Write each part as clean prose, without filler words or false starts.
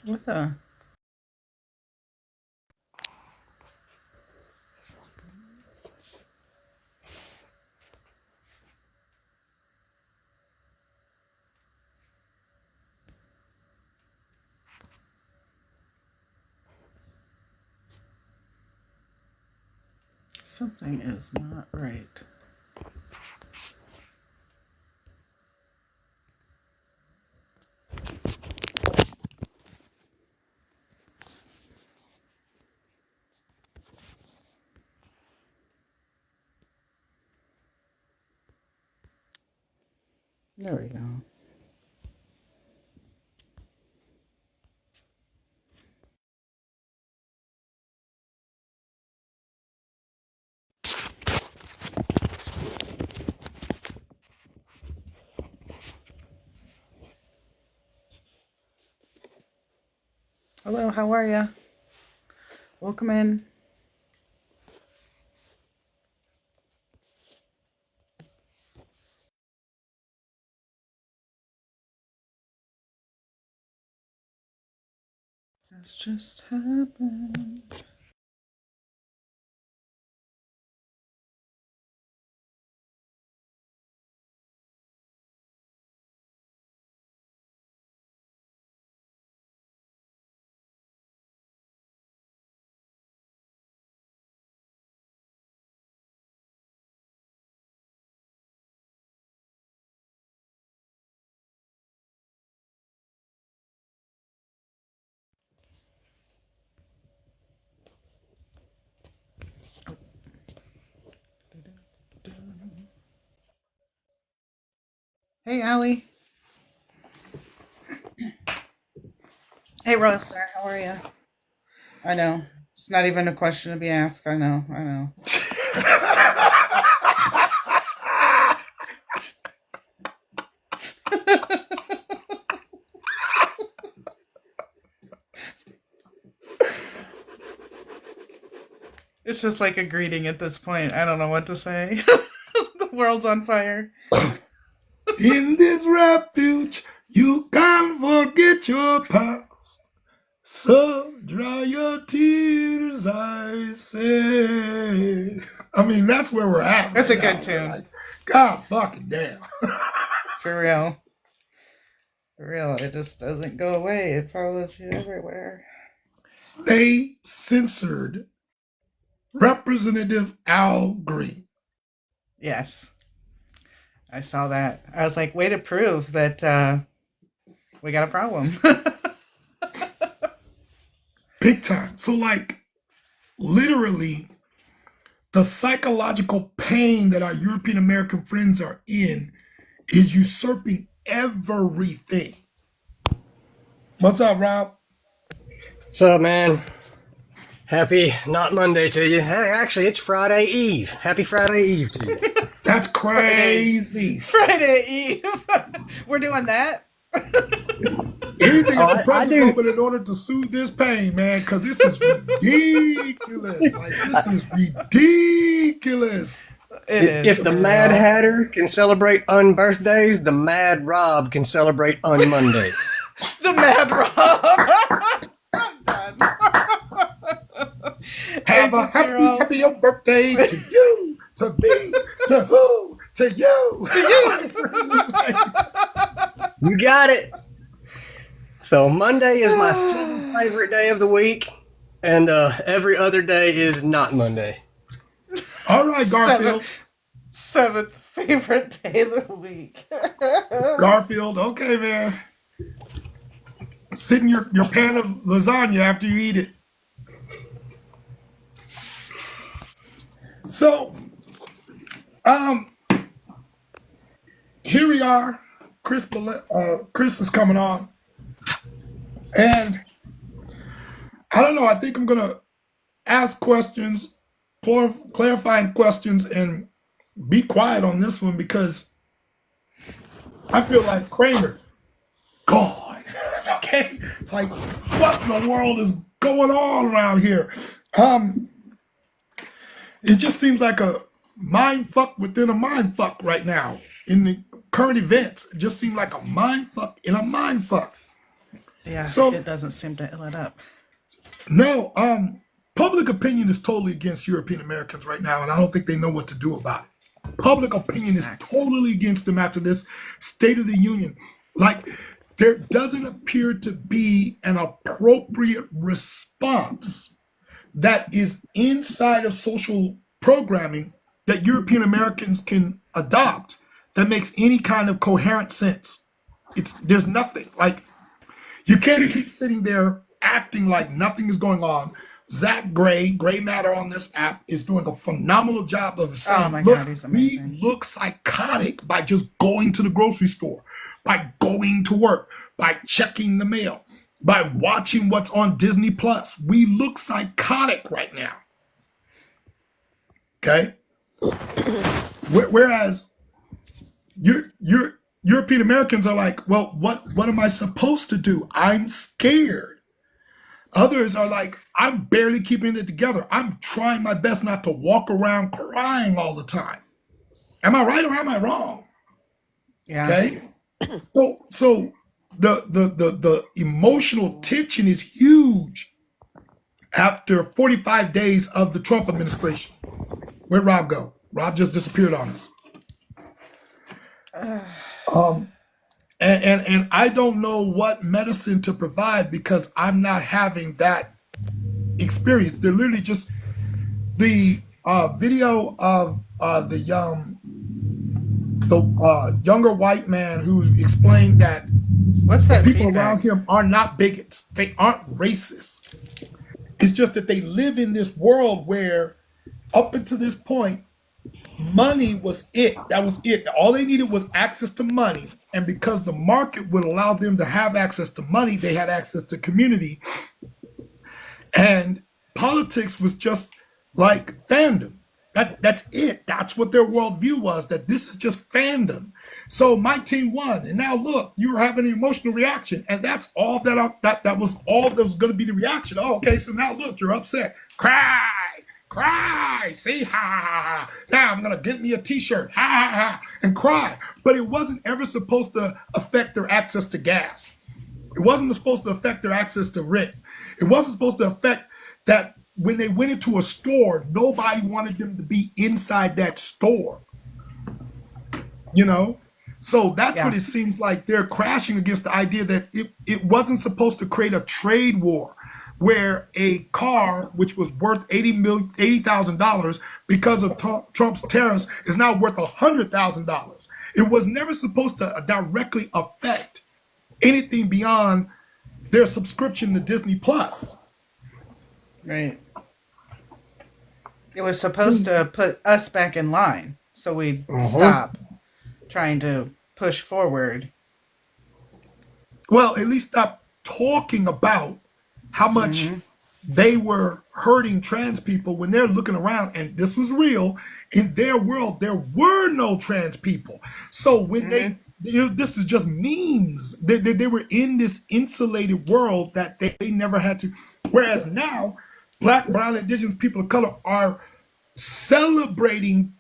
What the? Something is not right. There we go. Hello, how are ya? Welcome in. This just happened. Hey, Allie. Hey, Rosa. How are you? I know. It's not even a question to be asked. I know. I know. It's just like a greeting at this point. I don't know what to say. The world's on fire. In this refuge, you can't forget your past. So dry your tears, I say. I mean, that's where we're at. That's right a good now. tune. Like, God fucking damn. For real. For real. It just doesn't go away. It follows you everywhere. They censored Representative Al Green. Yes. I saw that. I was like, way to prove that we got a problem. Big time. So, like, literally, the psychological pain that our European American friends are in is usurping everything. What's up, Rob? What's up, man? Happy not Monday to you. Hey, actually, it's Friday Eve. Happy Friday Eve to you. That's crazy. Friday Eve. We're doing that. Anything at the present moment in order to soothe this pain, man, because this is ridiculous. Like, this is ridiculous. It is. If the Mad Hatter can celebrate on birthdays, the Mad Rob can celebrate on Mondays. The Mad Rob. I'm done. Have a happy birthday to you, to me, to who, to you. To you. You got it. So Monday is my seventh favorite day of the week, and every other day is not Monday. All right, Garfield. Seventh favorite day of the week. Garfield, okay, man. Sit in your pan of lasagna after you eat it. So, here we are. Chris is coming on. And I don't know, I think I'm going to ask questions, clarifying questions, and be quiet on this one because I feel like Kramer, gone. Okay? Like, what in the world is going on around here? It just seems like a mind fuck within a mind fuck right now in the current events. It just seems like a mind fuck in a mind fuck. Yeah, So it doesn't seem to let up. no, public opinion is totally against European Americans right now, and I don't think they know what to do about it. Public opinion is Facts. totally against them after this State of the Union. Like, there doesn't appear to be an appropriate response that is inside of social programming that European Americans can adopt that makes any kind of coherent sense. There's nothing. Like, you can't keep sitting there acting like nothing is going on. Zach Gray Matter on this app is doing a phenomenal job of Oh saying, my look, God, he's we amazing. look psychotic by just going to the grocery store, by going to work, by checking the mail, by watching what's on Disney Plus. We look psychotic right now. Okay. Whereas you're European Americans are like, well, what am I supposed to do? I'm scared. Others are like, I'm barely keeping it together. I'm trying my best not to walk around crying all the time. Am I right or am I wrong? Yeah. Okay. So the emotional tension is huge after 45 days of the Trump administration. Where'd Rob go? Rob just disappeared on us. Um, and I don't know what medicine to provide because I'm not having that experience. They're literally just the video of the younger white man who explained that What's the that people around feedback? him are not bigots. They aren't racist. It's just that they live in this world where up until this point, money was it. That was it. All they needed was access to money. And because the market would allow them to have access to money, they had access to community. And politics was just like fandom. That's it. That's what their worldview was, that this is just fandom. So my team won. And now look, you were having an emotional reaction. And that's all that was all that was going to be the reaction. Oh, okay. So now look, you're upset. Cry, see, ha ha ha ha. Now I'm gonna get me a t-shirt, ha ha ha, and cry. But it wasn't ever supposed to affect their access to gas. It wasn't supposed to affect their access to rent. It wasn't supposed to affect that when they went into a store, nobody wanted them to be inside that store. You know? So that's what Yeah. it seems like they're crashing against the idea that it wasn't supposed to create a trade war where a car which was worth $80,000 because of Trump's tariffs is now worth $100,000. It was never supposed to directly affect anything beyond their subscription to Disney Plus. Right. It was supposed to put us back in line so we'd stop trying to push forward. Well, at least stop talking about how much they were hurting trans people when they're looking around, and this was real. In their world, there were no trans people. So when this is just memes. They were in this insulated world that they never had to. Whereas now, Black, brown, indigenous people of color are celebrating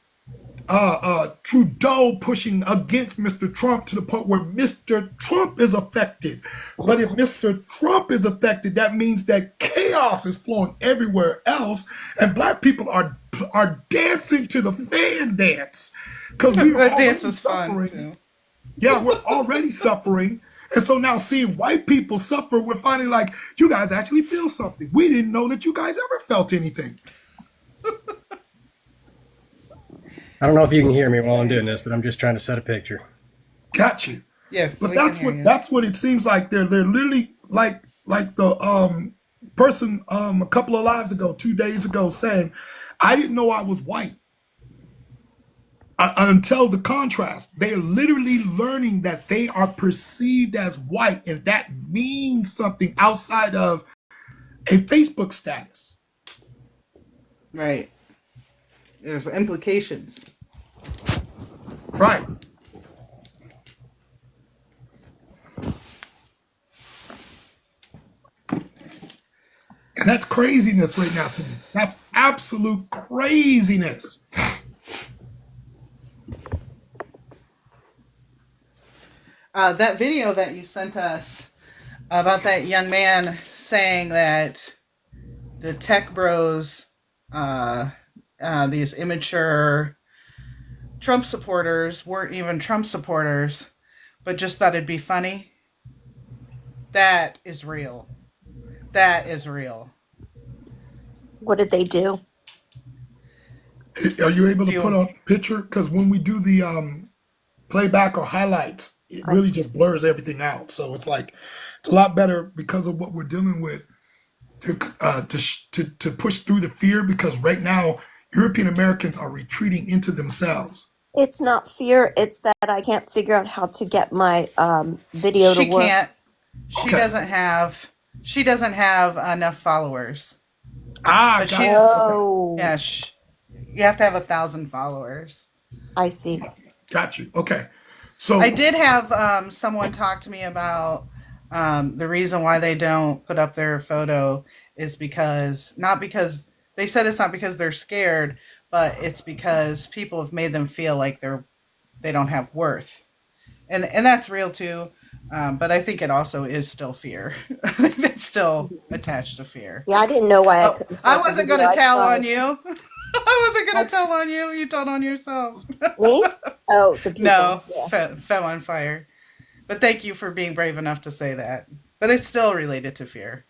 Trudeau pushing against Mr. Trump to the point where Mr. Trump is affected. But if Mr. Trump is affected, that means that chaos is flowing everywhere else, and Black people are dancing to the fan dance because we are That dance already is fun suffering. too. Yeah, we're already suffering. And so now seeing white people suffer, we're finally like, you guys actually feel something. We didn't know that you guys ever felt anything. I don't know if you can hear me while I'm doing this, but I'm just trying to set a picture. Got you. Yes, But we can that's hear you. that's what it seems like. They're literally like the person a couple of lives ago, 2 days ago, saying, I didn't know I was white. Until the contrast, they are literally learning that they are perceived as white, and that means something outside of a Facebook status. Right. There's implications. Right. And that's craziness right now to me. That's absolute craziness. That video that you sent us about that young man saying that the tech bros, uh, these immature Trump supporters weren't even Trump supporters, but just thought it'd be funny. That is real. That is real. What did they do? Are you able Do to put you? on a picture? Because when we do the playback or highlights, it I, really just blurs everything out. So it's like it's a lot better because of what we're dealing with to push through the fear. Because right now, European Americans are retreating into themselves. it's not fear. It's that I can't figure out how to get my video to She work. can't. She Okay. doesn't have. She doesn't have enough followers. Ah, But got you. she's Okay, Oh, yeah. You have to have 1,000 followers. I see. got you. Okay. I So did have someone talk to me about the reason why they don't put up their photo is because not because they said it's not because they're scared, but it's because people have made them feel like they don't have worth, and that's real too. But I think it also is still fear. I think it's still attached to fear. Yeah, I didn't know why I Oh, couldn't I start the wasn't video. gonna I tell on tried. you. I wasn't I gonna tr- tell on you. You told on yourself. Me? Oh, the people. No, Yeah. fell on fire. But thank you for being brave enough to say that. But it's still related to fear.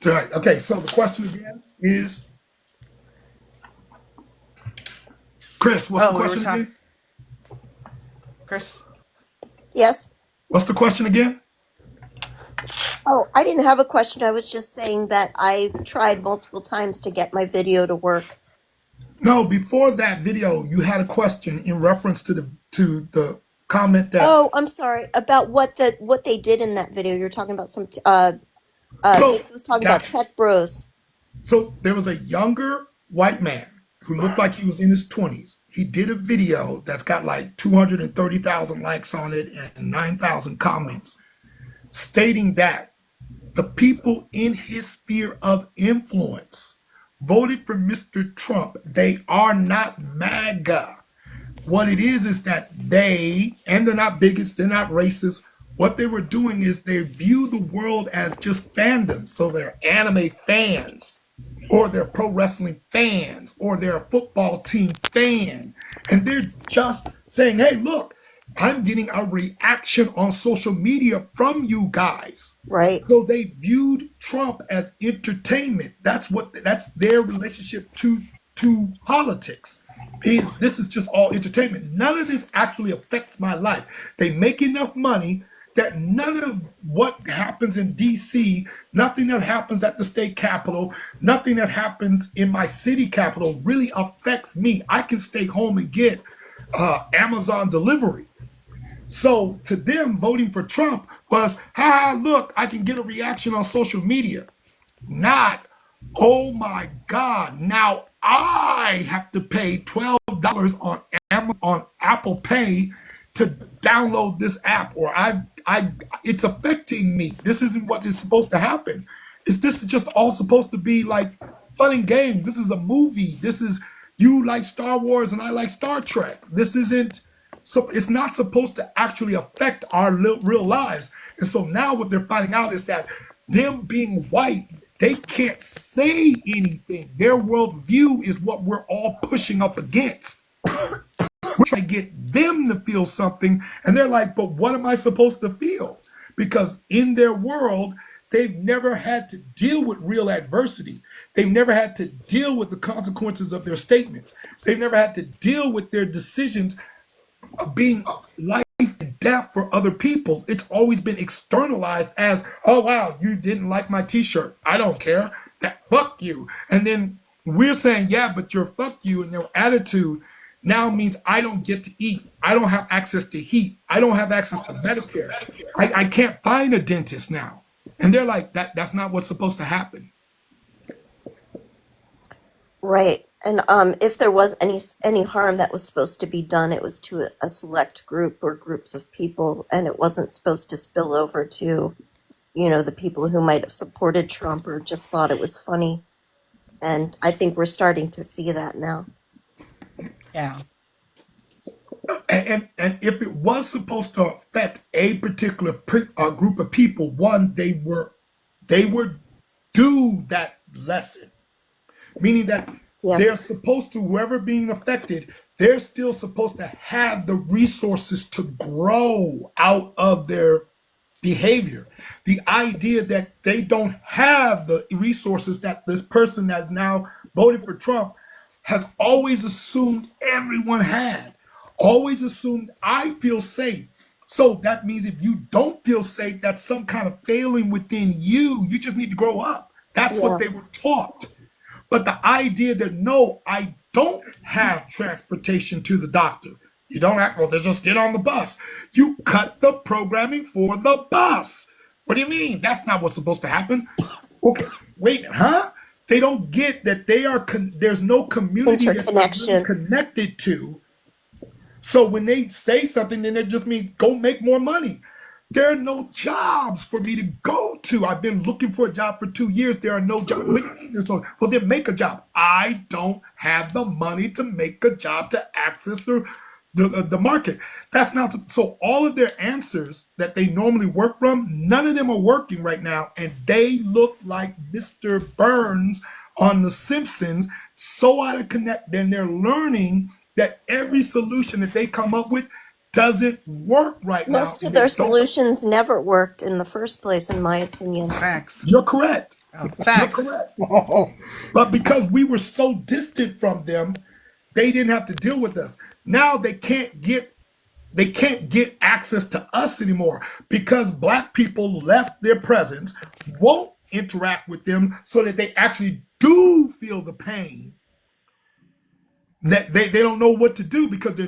right. Okay. So the question again is, Chris. What's the Oh, we were question talking, again? Chris. Yes. What's the question again? Oh, I didn't have a question. I was just saying that I tried multiple times to get my video to work. No, before that video, you had a question in reference to the comment that. Oh, I'm sorry about what they did in that video. You're talking about So Dix was talking about got you. tech bros. So there was a younger white man who looked like he was in his 20s. He did a video that's got like 230,000 likes on it and 9,000 comments stating that the people in his sphere of influence voted for Mr. Trump. They are not MAGA. What it is that and they're not bigots, they're not racist. What they were doing is they view the world as just fandom. So they're anime fans, or they're pro wrestling fans, or they're a football team fan. And they're just saying, hey, look, I'm getting a reaction on social media from you guys. Right. So they viewed Trump as entertainment. That's their relationship to politics. Is this is just all entertainment. None of this actually affects my life. They make enough money that none of what happens in DC, nothing that happens at the state capitol, nothing that happens in my city capital really affects me. I can stay home and get Amazon delivery. So to them, voting for Trump was, look, I can get a reaction on social media. Not, oh my God, now I have to pay $12 on Apple Pay to download this app, or it's affecting me. This isn't what is supposed to happen. This is just all supposed to be like fun and games. This is a movie. This is you like Star Wars and I like Star Trek. This isn't so it's not supposed to actually affect our real lives. And so now what they're finding out is that them being white, they can't say anything. Their worldview is what we're all pushing up against. We're trying to get them to feel something. And they're like, but what am I supposed to feel? Because in their world, they've never had to deal with real adversity. They've never had to deal with the consequences of their statements. They've never had to deal with their decisions of being life and death for other people. It's always been externalized as, oh wow, you didn't like my t-shirt. I don't care. That fuck you. And then we're saying, yeah, but your fuck you and your attitude now means I don't get to eat. I don't have access to heat. I don't have access to Medicare. I can't find a dentist now. And they're like, that's not what's supposed to happen. Right. And if there was any harm that was supposed to be done, it was to a select group or groups of people, and it wasn't supposed to spill over to, the people who might have supported Trump or just thought it was funny. And I think we're starting to see that now. Yeah. And if it was supposed to affect a particular group of people, one, they were do that lesson, meaning that Yes. they're supposed to, whoever being affected, they're still supposed to have the resources to grow out of their behavior. The idea that they don't have the resources that this person that now voted for Trump has always assumed everyone had, always assumed I feel safe. So that means if you don't feel safe, that's some kind of failing within you. You just need to grow up. That's what Yeah. they were taught. But the idea that no, I don't have transportation to the doctor. You don't have, well, they just get on the bus. You cut the programming for the bus. What do you mean? That's not what's supposed to happen. Okay, wait, huh? They don't get that they are, there's no community that they're really Interconnection. connected to. So when they say something, then it just means go make more money. There are no jobs for me to go to. I've been looking for a job for 2 years. There are no jobs. What do you mean there's no? Well, then make a job. I don't have the money to make a job to access the market. That's not so. All of their answers that they normally work from, none of them are working right now, and they look like Mr. Burns on The Simpsons, so out of connect. Then they're learning that every solution that they come up with doesn't work right now, Most and of they their don't. solutions never worked in the first place, in my opinion. Facts. You're correct. Oh, You're facts. correct. Oh, But because we were so distant from them, they didn't have to deal with us. Now they can't get access to us anymore because black people left their presence, won't interact with them so that they actually do feel the pain. That they don't know what to do because they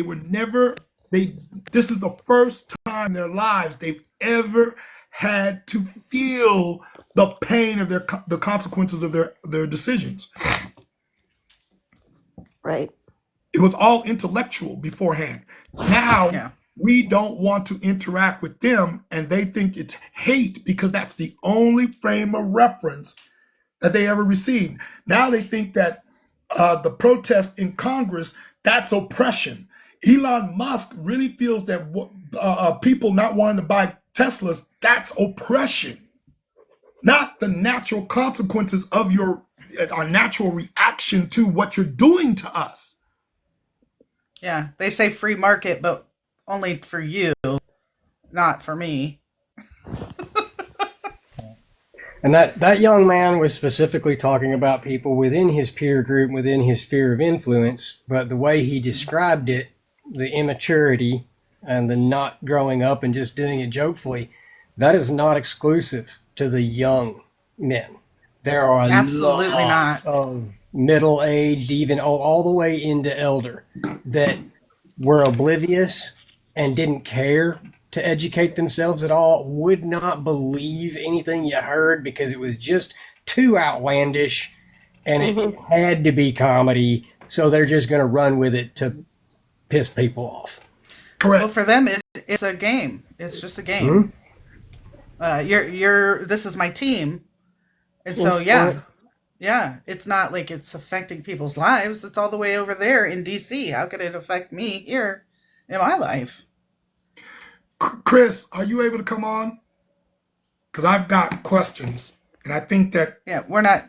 were never they this is the first time in their lives they've ever had to feel the pain of the consequences of their decisions. Right. It was all intellectual beforehand. Now Yeah. we don't want to interact with them, and they think it's hate because that's the only frame of reference that they ever received. Now they think that the protest in Congress, that's oppression. Elon Musk really feels that people not wanting to buy Teslas, that's oppression, not the natural consequences of our natural reaction to what you're doing to us. Yeah. They say free market, but only for you, not for me. and that young man was specifically talking about people within his peer group, within his sphere of influence. But the way he described it, the immaturity and the not growing up and just doing it jokefully, that is not exclusive to the young men. There are a Absolutely lot not. of middle aged, even all the way into elder, that were oblivious and didn't care to educate themselves at all, would not believe anything you heard because it was just too outlandish and it Hmm. had to be comedy. So they're just going to run with it to piss people off. Well, Correct. for them, it's a game. It's just a Hmm? game. You're. This is my team, and Team so yeah, sport. yeah. It's not like it's affecting people's lives. It's all the way over there in D.C. How could it affect me here in my life? Chris, are you able to come on? Because I've got questions, and I think that Yeah, we're not.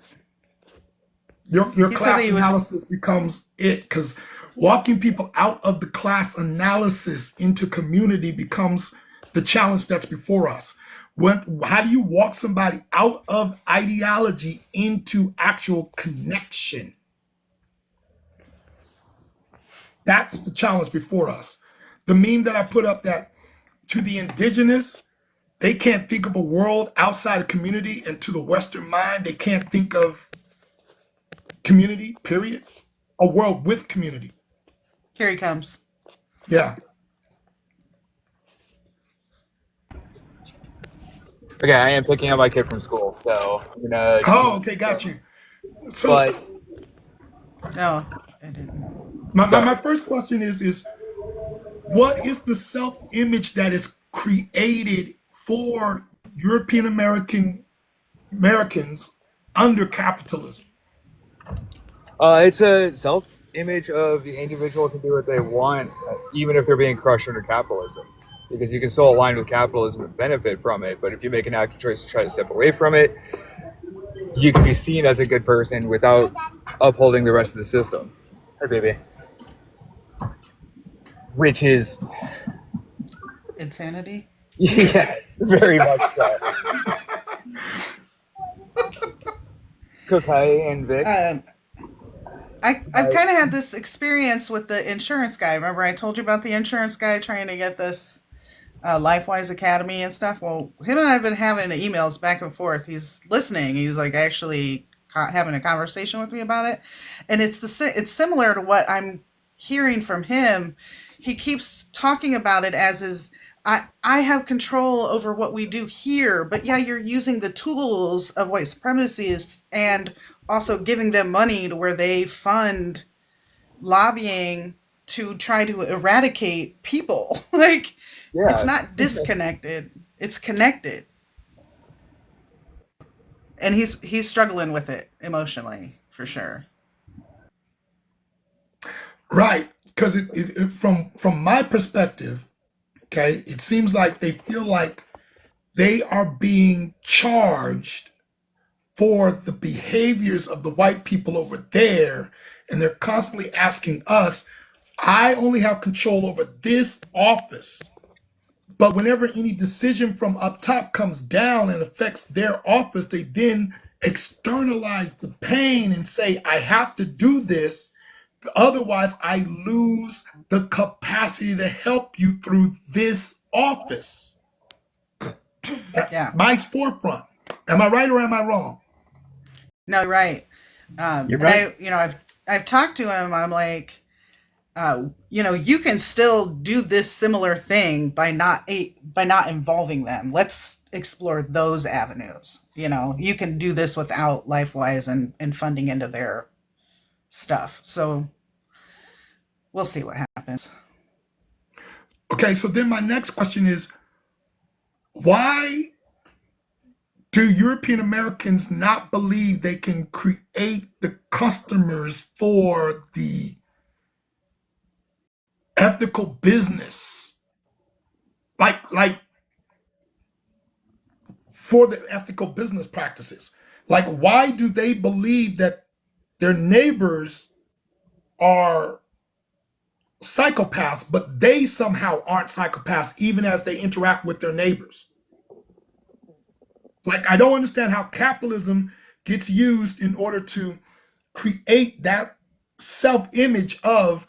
your He said that class he was. analysis becomes it. Because walking people out of the class analysis into community becomes the challenge that's before us. How do you walk somebody out of ideology into actual connection? That's the challenge before us. The meme that I put up, that to the indigenous, they can't think of a world outside of community, and to the Western mind, they can't think of community, period. A world with community. Here he comes. Yeah. Okay, I am picking up my kid from school, so I'm gonna Oh, keep okay, got going. you. So But No, I didn't. my sorry. first question is what is the self-image that is created for European Americans under capitalism? It's a self image of the individual can do what they want, even if they're being crushed under capitalism. Because you can still align with capitalism and benefit from it, but if you make an active choice to try to step away from it, you can be seen as a good person without upholding the rest of the system. Hey, baby. Which is, Insanity. yes, very much so. Cocaine and Vicks. I've kind of had this experience with the insurance guy. Remember, I told you about the insurance guy trying to get this LifeWise Academy and stuff. Well, him and I have been having emails back and forth. He's listening. He's like actually having a conversation with me about it, and it's similar to what I'm hearing from him. He keeps talking about it as is. I have control over what we do here, but yeah, you're using the tools of white supremacists and also giving them money to where they fund lobbying to try to eradicate people. Like, Yeah. it's not disconnected, it's connected. And he's struggling with it emotionally, for sure. Right, because from my perspective, okay, it seems like they feel like they are being charged for the behaviors of the white people over there, and they're constantly asking us, I only have control over this office. But whenever any decision from up top comes down and affects their office, they then externalize the pain and say, I have to do this. Otherwise, I lose the capacity to help you through this office. Yeah. Mike's forefront. Am I right or am I wrong? No, you're right. You're right. I've talked to him. I'm like, you can still do this similar thing by not involving them. Let's explore those avenues. You can do this without LifeWise and funding into their stuff. So we'll see what happens. Okay, so then my next question is, why do European Americans not believe they can create the customers for the ethical business, like for the ethical business practices? Like, why do they believe that their neighbors are psychopaths, but they somehow aren't psychopaths even as they interact with their neighbors? Like, I don't understand how capitalism gets used in order to create that self-image of,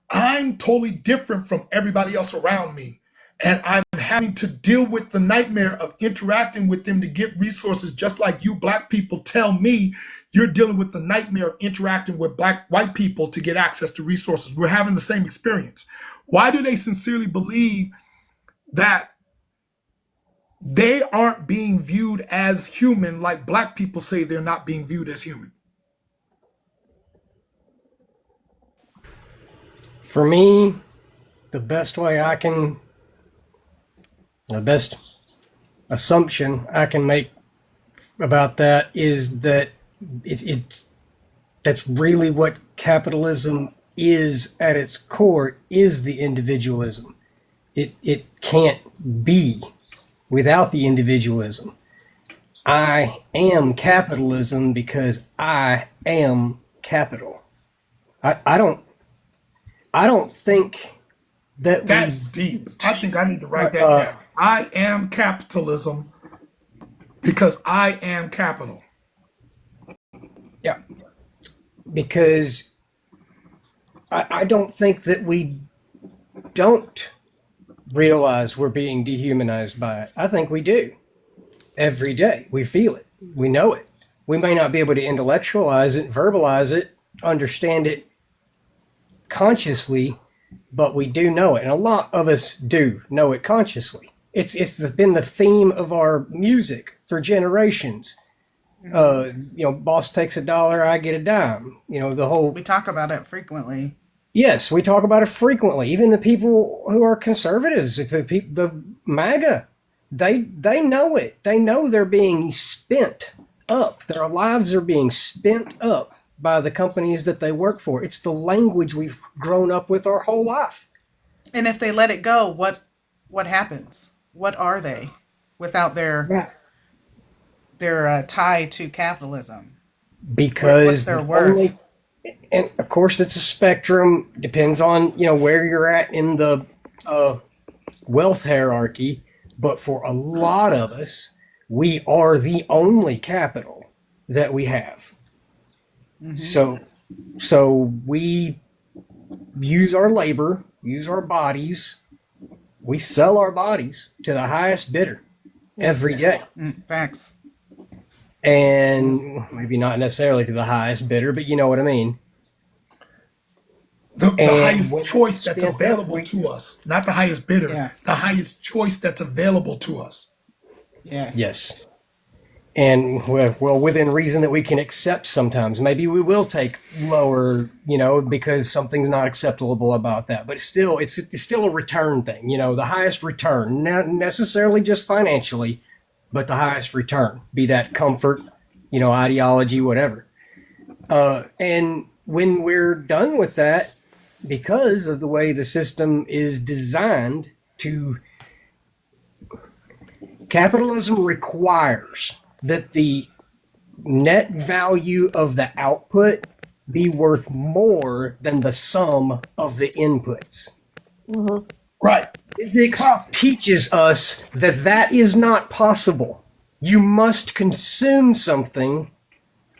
I'm totally different from everybody else around me. And I'm having to deal with the nightmare of interacting with them to get resources, just like you black people tell me you're dealing with the nightmare of interacting with white people to get access to resources. We're having the same experience. Why do they sincerely believe that they aren't being viewed as human like black people say they're not being viewed as human? For me, the best assumption I can make about that is that that's really what capitalism is at its core, is the individualism. It can't be without the individualism. I am capitalism because I am capital. I don't think that That's deep. I think I need to write that down. I am capitalism because I am capital. Yeah, because I don't think that we don't realize we're being dehumanized by it. I think we do. Every day. We feel it. We know it. We may not be able to intellectualize it, verbalize it, understand it consciously, but we do know it. And a lot of us do know it consciously. It's been the theme of our music for generations. Boss takes $1, I get a dime. The whole... We talk about it frequently. Yes, we talk about it frequently. Even the people who are conservatives, the MAGA, they know it. They know they're being spent up. Their lives are being spent up by the companies that they work for. It's the language we've grown up with our whole life. And if they let it go, what happens? What are they without Yeah. their tie to capitalism? What's Because their the worth? only, and of course it's a spectrum, depends on, where you're at in the uh, wealth hierarchy, but for a lot of us, we are the only capital that we have. Hmm. So we use our labor, use our bodies, we sell our bodies to the highest bidder Yep. every day. Facts. And maybe not necessarily to the highest bidder, but you know what I mean. The And highest when choice it's that's spent up, available to us, not the highest bidder, Yes. the highest choice that's available to us. Yes. yes. And well, within reason that we can accept sometimes. Maybe we will take lower, because something's not acceptable about that. But it's still a return thing, the highest return, not necessarily just financially, but the highest return, be that comfort, ideology, whatever. And when we're done with that, because of the way the system is designed to, capitalism requires that the net value of the output be worth more than the sum of the inputs. Hmm. Right. Physics Profit. teaches us that that is not possible. You must consume something,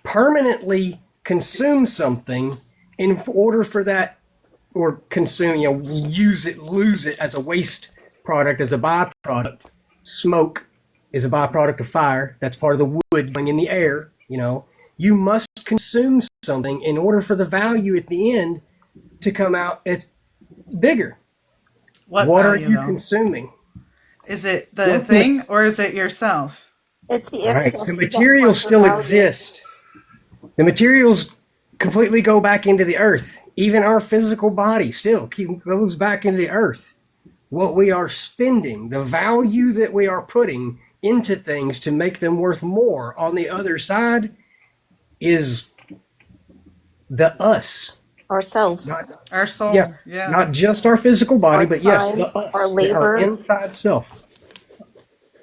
permanently consume something, in order for that, or consume, use it, lose it as a waste product, as a byproduct. Smoke is a byproduct of fire. That's part of the wood going in the air. You must consume something in order for the value at the end to come out bigger. What What are value you though? consuming? Is it The the thing ultimate. or is it yourself? It's the Right. The excess of that materials larger still value. exist. The materials completely go back into the earth. Even our physical body still goes back into the earth. What we are spending, the value that we are putting into things to make them worth more on the other side, is the us. Ourselves, Not Our Yeah, soul. Yeah. not just our physical body, our but yes, time, the our us, our labor, inside self,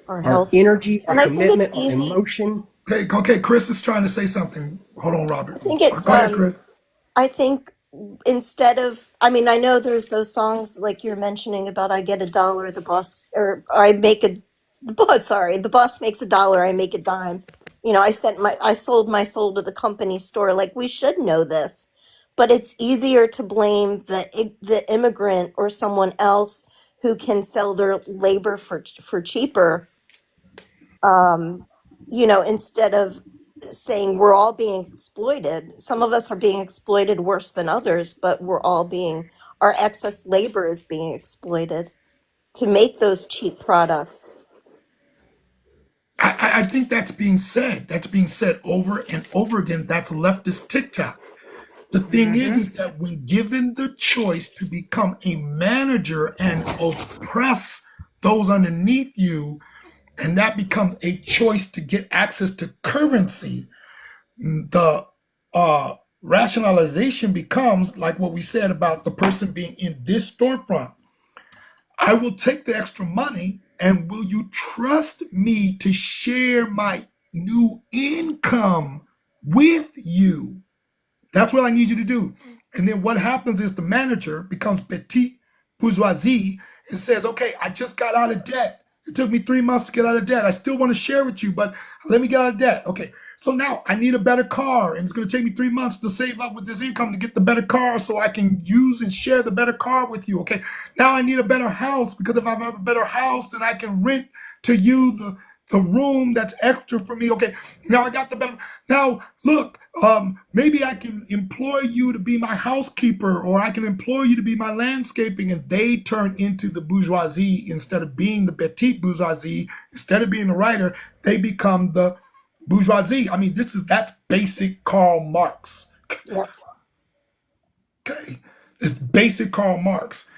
our our health. energy, our And I think it's commitment, our easy. emotion. Okay, Chris is trying to say something. Hold on, I Robert. think it's Go ahead, Chris. I think instead of, I mean, I know there's those songs like you're mentioning about I get a dollar, the boss, or I make a, the boss, sorry, the boss makes a dollar, I make a dime. I sold my soul to the company store. Like we should know this, but it's easier to blame the immigrant or someone else who can sell their labor for cheaper, um, instead of saying we're all being exploited. Some of us are being exploited worse than others, but our excess labor is being exploited to make those cheap products. I think that's being said. That's being said over and over again. That's leftist TikTok. The thing Mm-hmm. is that when given the choice to become a manager and oppress those underneath you, and that becomes a choice to get access to currency, the rationalization becomes like what we said about the person being in this storefront. I will take the extra money, and will you trust me to share my new income with you? That's what I need you to do. And then what happens is the manager becomes petite bourgeoisie and says, okay, I just got out of debt. It took me 3 months to get out of debt. I still want to share with you, but let me get out of debt. Okay. So now I need a better car, and it's going to take me 3 months to save up with this income to get the better car so I can use and share the better car with you. Okay. Now I need a better house, because if I have a better house, then I can rent to you the room that's extra for me. Okay. Now I got the better. Now look, maybe I can employ you to be my housekeeper, or I can employ you to be my landscaping, and they turn into the bourgeoisie instead of being the petite bourgeoisie. Instead of being the writer, they become the bourgeoisie. I mean, that's basic Karl Marx. Yep. Okay, it's basic Karl Marx.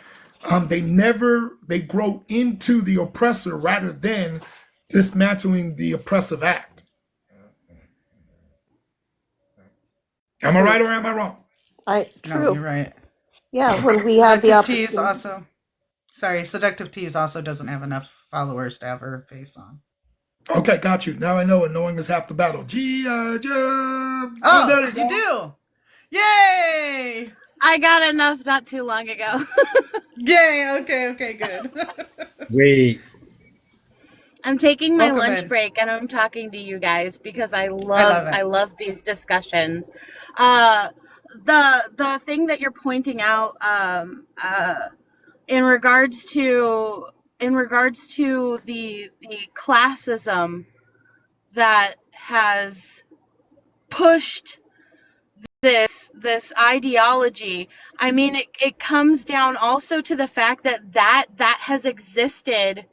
They grow into the oppressor rather than dismantling the oppressive act. Am I right or am I wrong? No, you're True. right. Yeah, when we have the Seductive Tease opportunity. also. Sorry, Seductive Tease also doesn't have enough followers to have her face on. Okay, got you. Now I know, and knowing is half the battle. G.I. Joe. Oh, Oh, there you you go. do! Yay! I got enough not too long ago. Yay! Okay, good. We I'm taking my Welcome lunch in. break and I'm talking to you guys because I love I it. love these discussions. Uh, the thing that you're pointing out in regards to the classism that has pushed this ideology. I mean, it comes down also to the fact that has existed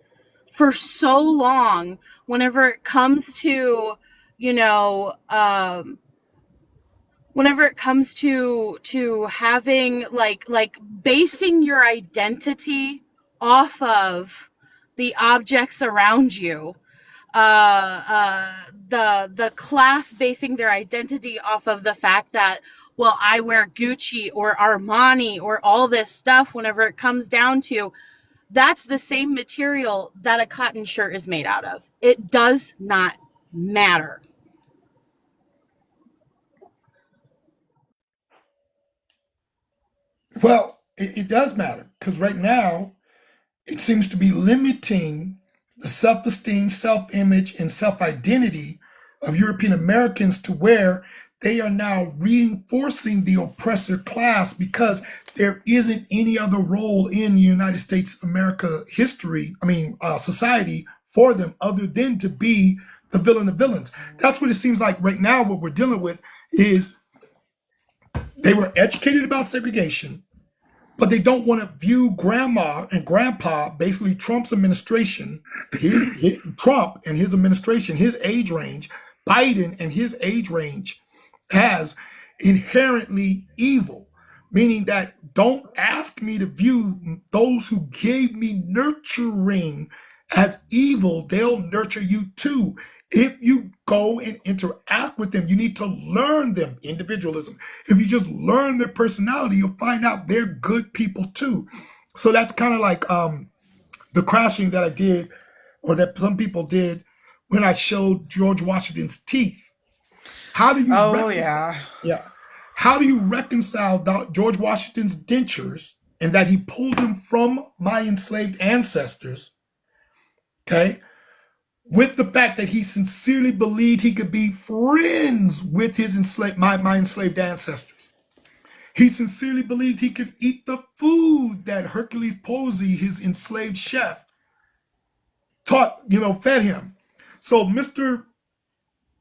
for so long. Whenever it comes to, you know, whenever it comes to having like basing your identity off of the objects around you, the class basing their identity off of the fact that, well, I wear Gucci or Armani or all this stuff. Whenever it comes down to, that's the same material that a cotton shirt is made out of. It does not matter. Well, it does matter because right now it seems to be limiting the self esteem, self image, and self identity of European Americans to where they are now reinforcing the oppressor class because there isn't any other role in United States America history, society for them other than to be the villain of villains. That's what it seems like right now. What we're dealing with is they were educated about segregation, but they don't want to view grandma and grandpa, basically Trump's administration, his Trump and his administration, his age range, Biden and his age range, as inherently evil, meaning that don't ask me to view those who gave me nurturing as evil. They'll nurture you too. If you go and interact with them, you need to learn them individualism. If you just learn their personality, you'll find out they're good people too. So that's kind of like the crashing that I did, or that some people did when I showed George Washington's teeth. How do you Oh reconcile? yeah. Yeah. How do you reconcile George Washington's dentures and that he pulled them from my enslaved ancestors, okay, with the fact that he sincerely believed he could be friends with his my enslaved ancestors? He sincerely believed he could eat the food that Hercules Posey, his enslaved chef, fed him. So Mr.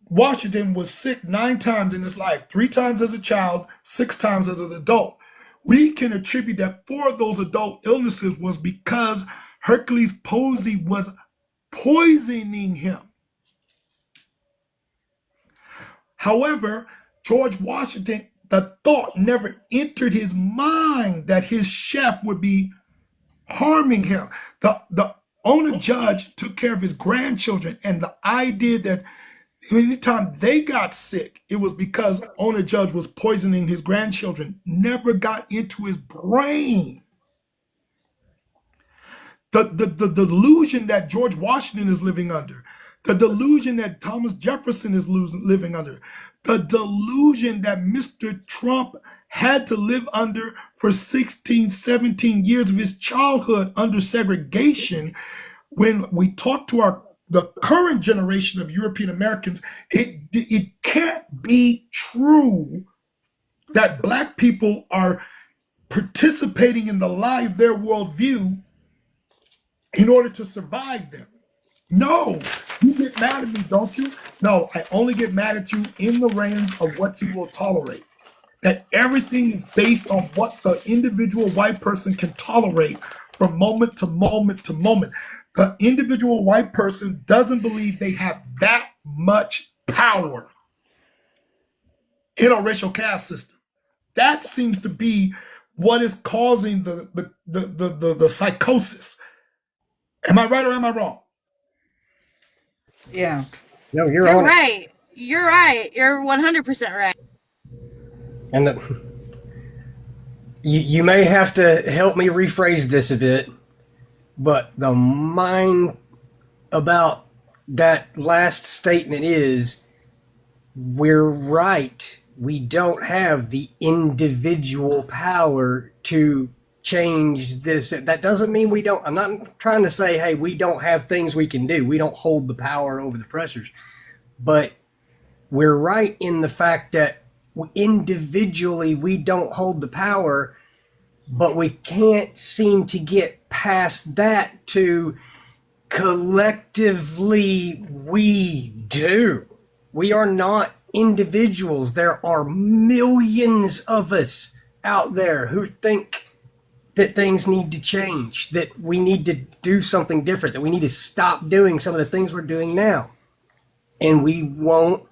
Washington was sick 9 times in his life, 3 times as a child, 6 times as an adult. We can attribute that 4 of those adult illnesses was because Hercules Posey was poisoning him. However, George Washington, the thought never entered his mind that his chef would be harming him. The owner judge took care of his grandchildren, and the idea that anytime they got sick, it was because owner judge was poisoning his grandchildren never got into his brain. The delusion that George Washington is living under, the delusion that Thomas Jefferson is living under, the delusion that Mr. Trump had to live under for 16, 17 years of his childhood under segregation. When we talk to the current generation of European Americans, it can't be true that Black people are participating in the lie of their worldview in order to survive them. No, you get mad at me, don't you? No, I only get mad at you in the range of what you will tolerate. That everything is based on what the individual white person can tolerate from moment to moment to moment. The individual white person doesn't believe they have that much power in a racial caste system. That seems to be what is causing the psychosis. Am I right or am I wrong? Yeah. no, you're You're on it. right. You're right. You're 100% right. And you may have to help me rephrase this a bit, but the mind about that last statement is we're right. We don't have the individual power to change this. That doesn't mean we don't. I'm not trying to say, hey, we don't have things we can do. We don't hold the power over the pressures. But we're right in the fact that individually we don't hold the power, but we can't seem to get past that to collectively we do. We are not individuals. There are millions of us out there who think that things need to change, that we need to do something different, that we need to stop doing some of the things we're doing now. And we won't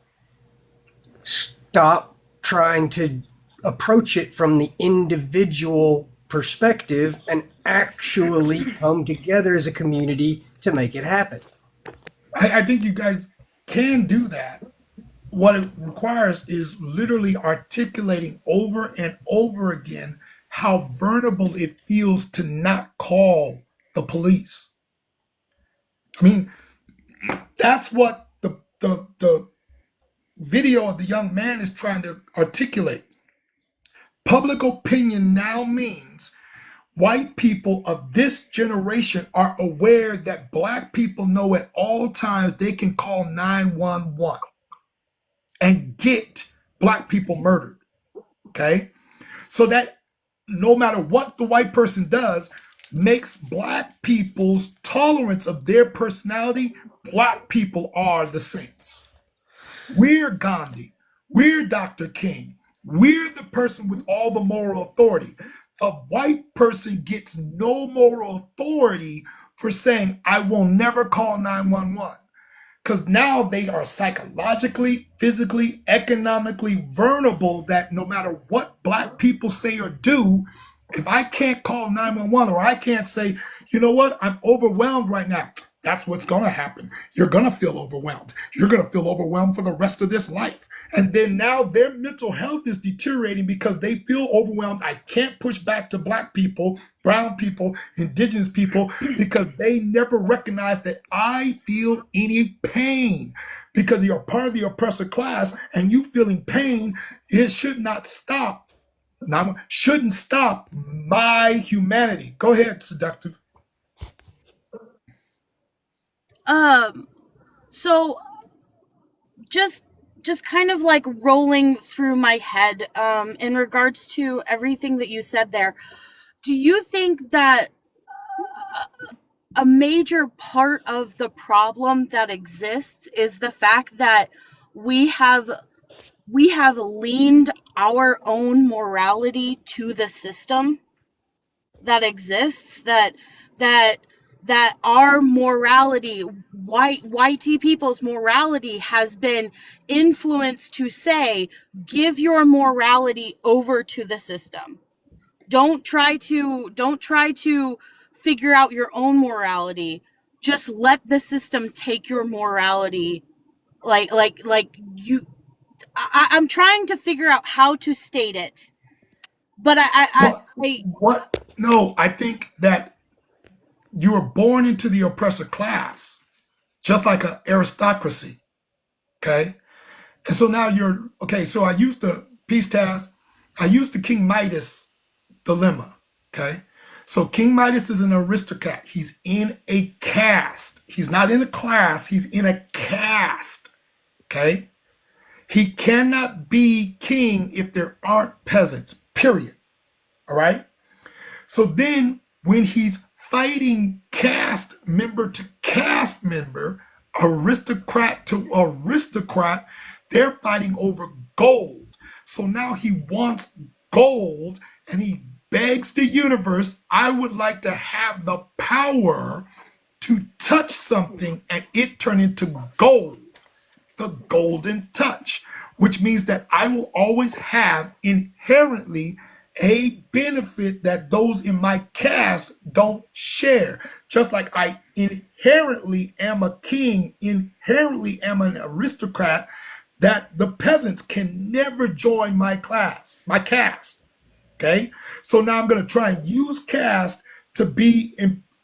stop trying to approach it from the individual perspective and actually come together as a community to make it happen. I think you guys can do that. What it requires is literally articulating over and over again how vulnerable it feels to not call the police. I mean, that's what the video of the young man is trying to articulate. Public opinion now means white people of this generation are aware that black people know at all times they can call 911 and get black people murdered. Okay? So that no matter what the white person does, makes black people's tolerance of their personality, black people are the saints. We're Gandhi. We're Dr. King. We're the person with all the moral authority. A white person gets no moral authority for saying, I will never call 911. Because now they are psychologically, physically, economically vulnerable that no matter what black people say or do, if I can't call 911 or I can't say, you know what, I'm overwhelmed right now, that's what's going to happen. You're going to feel overwhelmed. You're going to feel overwhelmed for the rest of this life. And then now their mental health is deteriorating because they feel overwhelmed. I can't push back to black people, brown people, indigenous people, because they never recognize that I feel any pain. Because you're part of the oppressor class and you feeling pain, it should not stop. Shouldn't stop my humanity. Go ahead, Seductive. So just kind of like rolling through my head in regards to everything that you said there, do you think that a major part of the problem that exists is the fact that we have leaned our own morality to the system that exists, that that our morality, white people's morality, has been influenced to say, give your morality over to the system. Don't try to figure out your own morality. Just let the system take your morality. Like you, I'm trying to figure out how to state it, but Well, I what? No, I think that you were born into the oppressor class, just like an aristocracy. Okay. And so now you're okay. So I used the peace task. I used the King Midas dilemma. Okay. So King Midas is an aristocrat. He's in a caste. He's not in a class. He's in a caste. Okay. He cannot be king if there aren't peasants, period. All right. So then when he's fighting caste member to caste member, aristocrat to aristocrat, they're fighting over gold. So now he wants gold and he begs the universe, I would like to have the power to touch something and it turn into gold, the golden touch, which means that I will always have inherently a benefit that those in my caste don't share. Just like I inherently am a king, inherently am an aristocrat, that the peasants can never join my caste. Okay. So now I'm going to try and use caste to be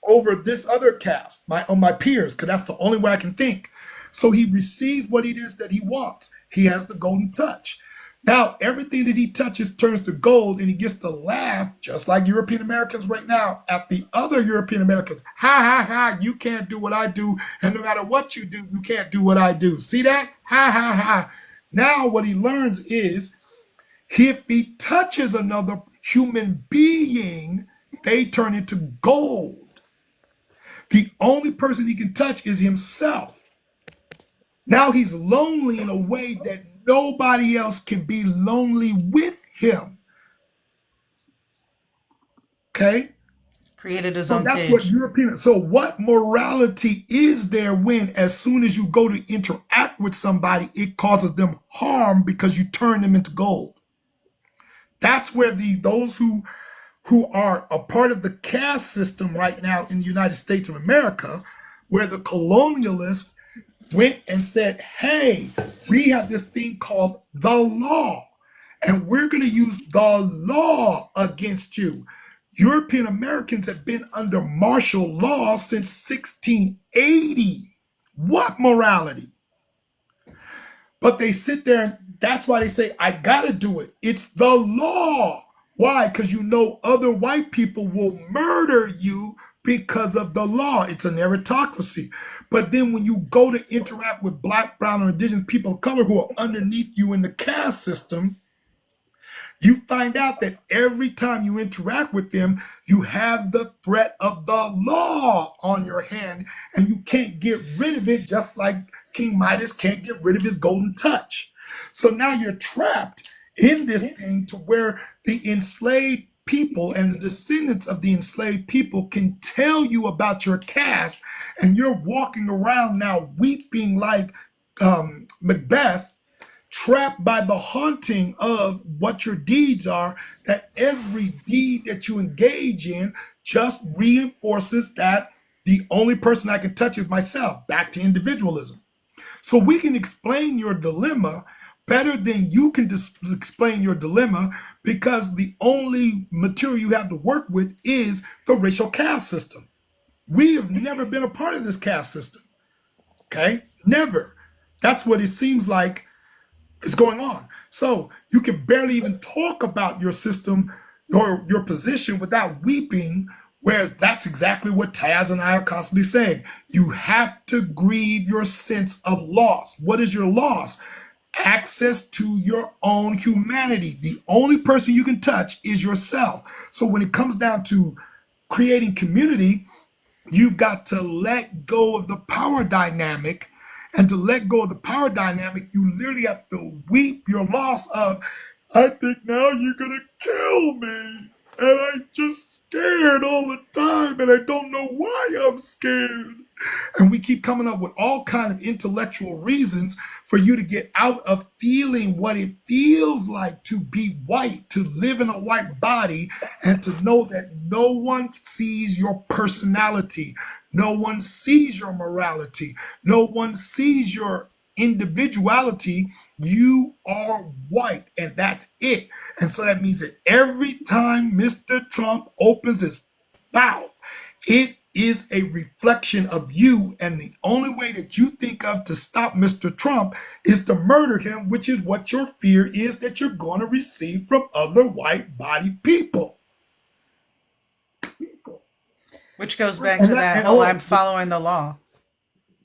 over this other caste, my peers, because that's the only way I can think. So he receives what it is that he wants. He has the golden touch. Now, everything that he touches turns to gold, and he gets to laugh, just like European Americans right now, at the other European Americans. Ha, ha, ha, you can't do what I do, and no matter what you do, you can't do what I do. See that? Ha, ha, ha. Now, what he learns is if he touches another human being, they turn into gold. The only person he can touch is himself. Now he's lonely in a way that nobody else can be lonely with him. Okay? Created his So own that's what cage. European. So what morality is there when as soon as you go to interact with somebody, it causes them harm because you turn them into gold? That's where those who are a part of the caste system right now in the United States of America, where the colonialists went and said, hey, we have this thing called the law, and we're going to use the law against you. European Americans have been under martial law since 1680. What morality? But they sit there, and that's why they say, I got to do it. It's the law. Why? Because you know other white people will murder you because of the law. It's an meritocracy. But then when you go to interact with black, brown, or indigenous people of color who are underneath you in the caste system, you find out that every time you interact with them, you have the threat of the law on your hand, and you can't get rid of it, just like King Midas can't get rid of his golden touch. So now you're trapped in this thing to where the enslaved people and the descendants of the enslaved people can tell you about your caste, and you're walking around now weeping like Macbeth, trapped by the haunting of what your deeds are, that every deed that you engage in just reinforces that the only person I can touch is myself, back to individualism. So we can explain your dilemma better than you can explain your dilemma, because the only material you have to work with is the racial caste system. We have never been a part of this caste system. Okay? Never. That's what it seems like is going on. So you can barely even talk about your system or your position without weeping, whereas that's exactly what Taz and I are constantly saying. You have to grieve your sense of loss. What is your loss? Access to your own humanity. The only person you can touch is yourself. So when it comes down to creating community, you've got to let go of the power dynamic. And to let go of the power dynamic, you literally have to weep your loss of, I think now you're going to kill me. And I'm just scared all the time. And I don't know why I'm scared. And we keep coming up with all kind of intellectual reasons for you to get out of feeling what it feels like to be white, to live in a white body, and to know that no one sees your personality. No one sees your morality. No one sees your individuality. You are white, and that's it. And so that means that every time Mr. Trump opens his mouth, it is a reflection of you. And the only way that you think of to stop Mr. Trump is to murder him, which is what your fear is that you're going to receive from other white bodied people. Which goes back And to that, that and whole oh, I'm following the law.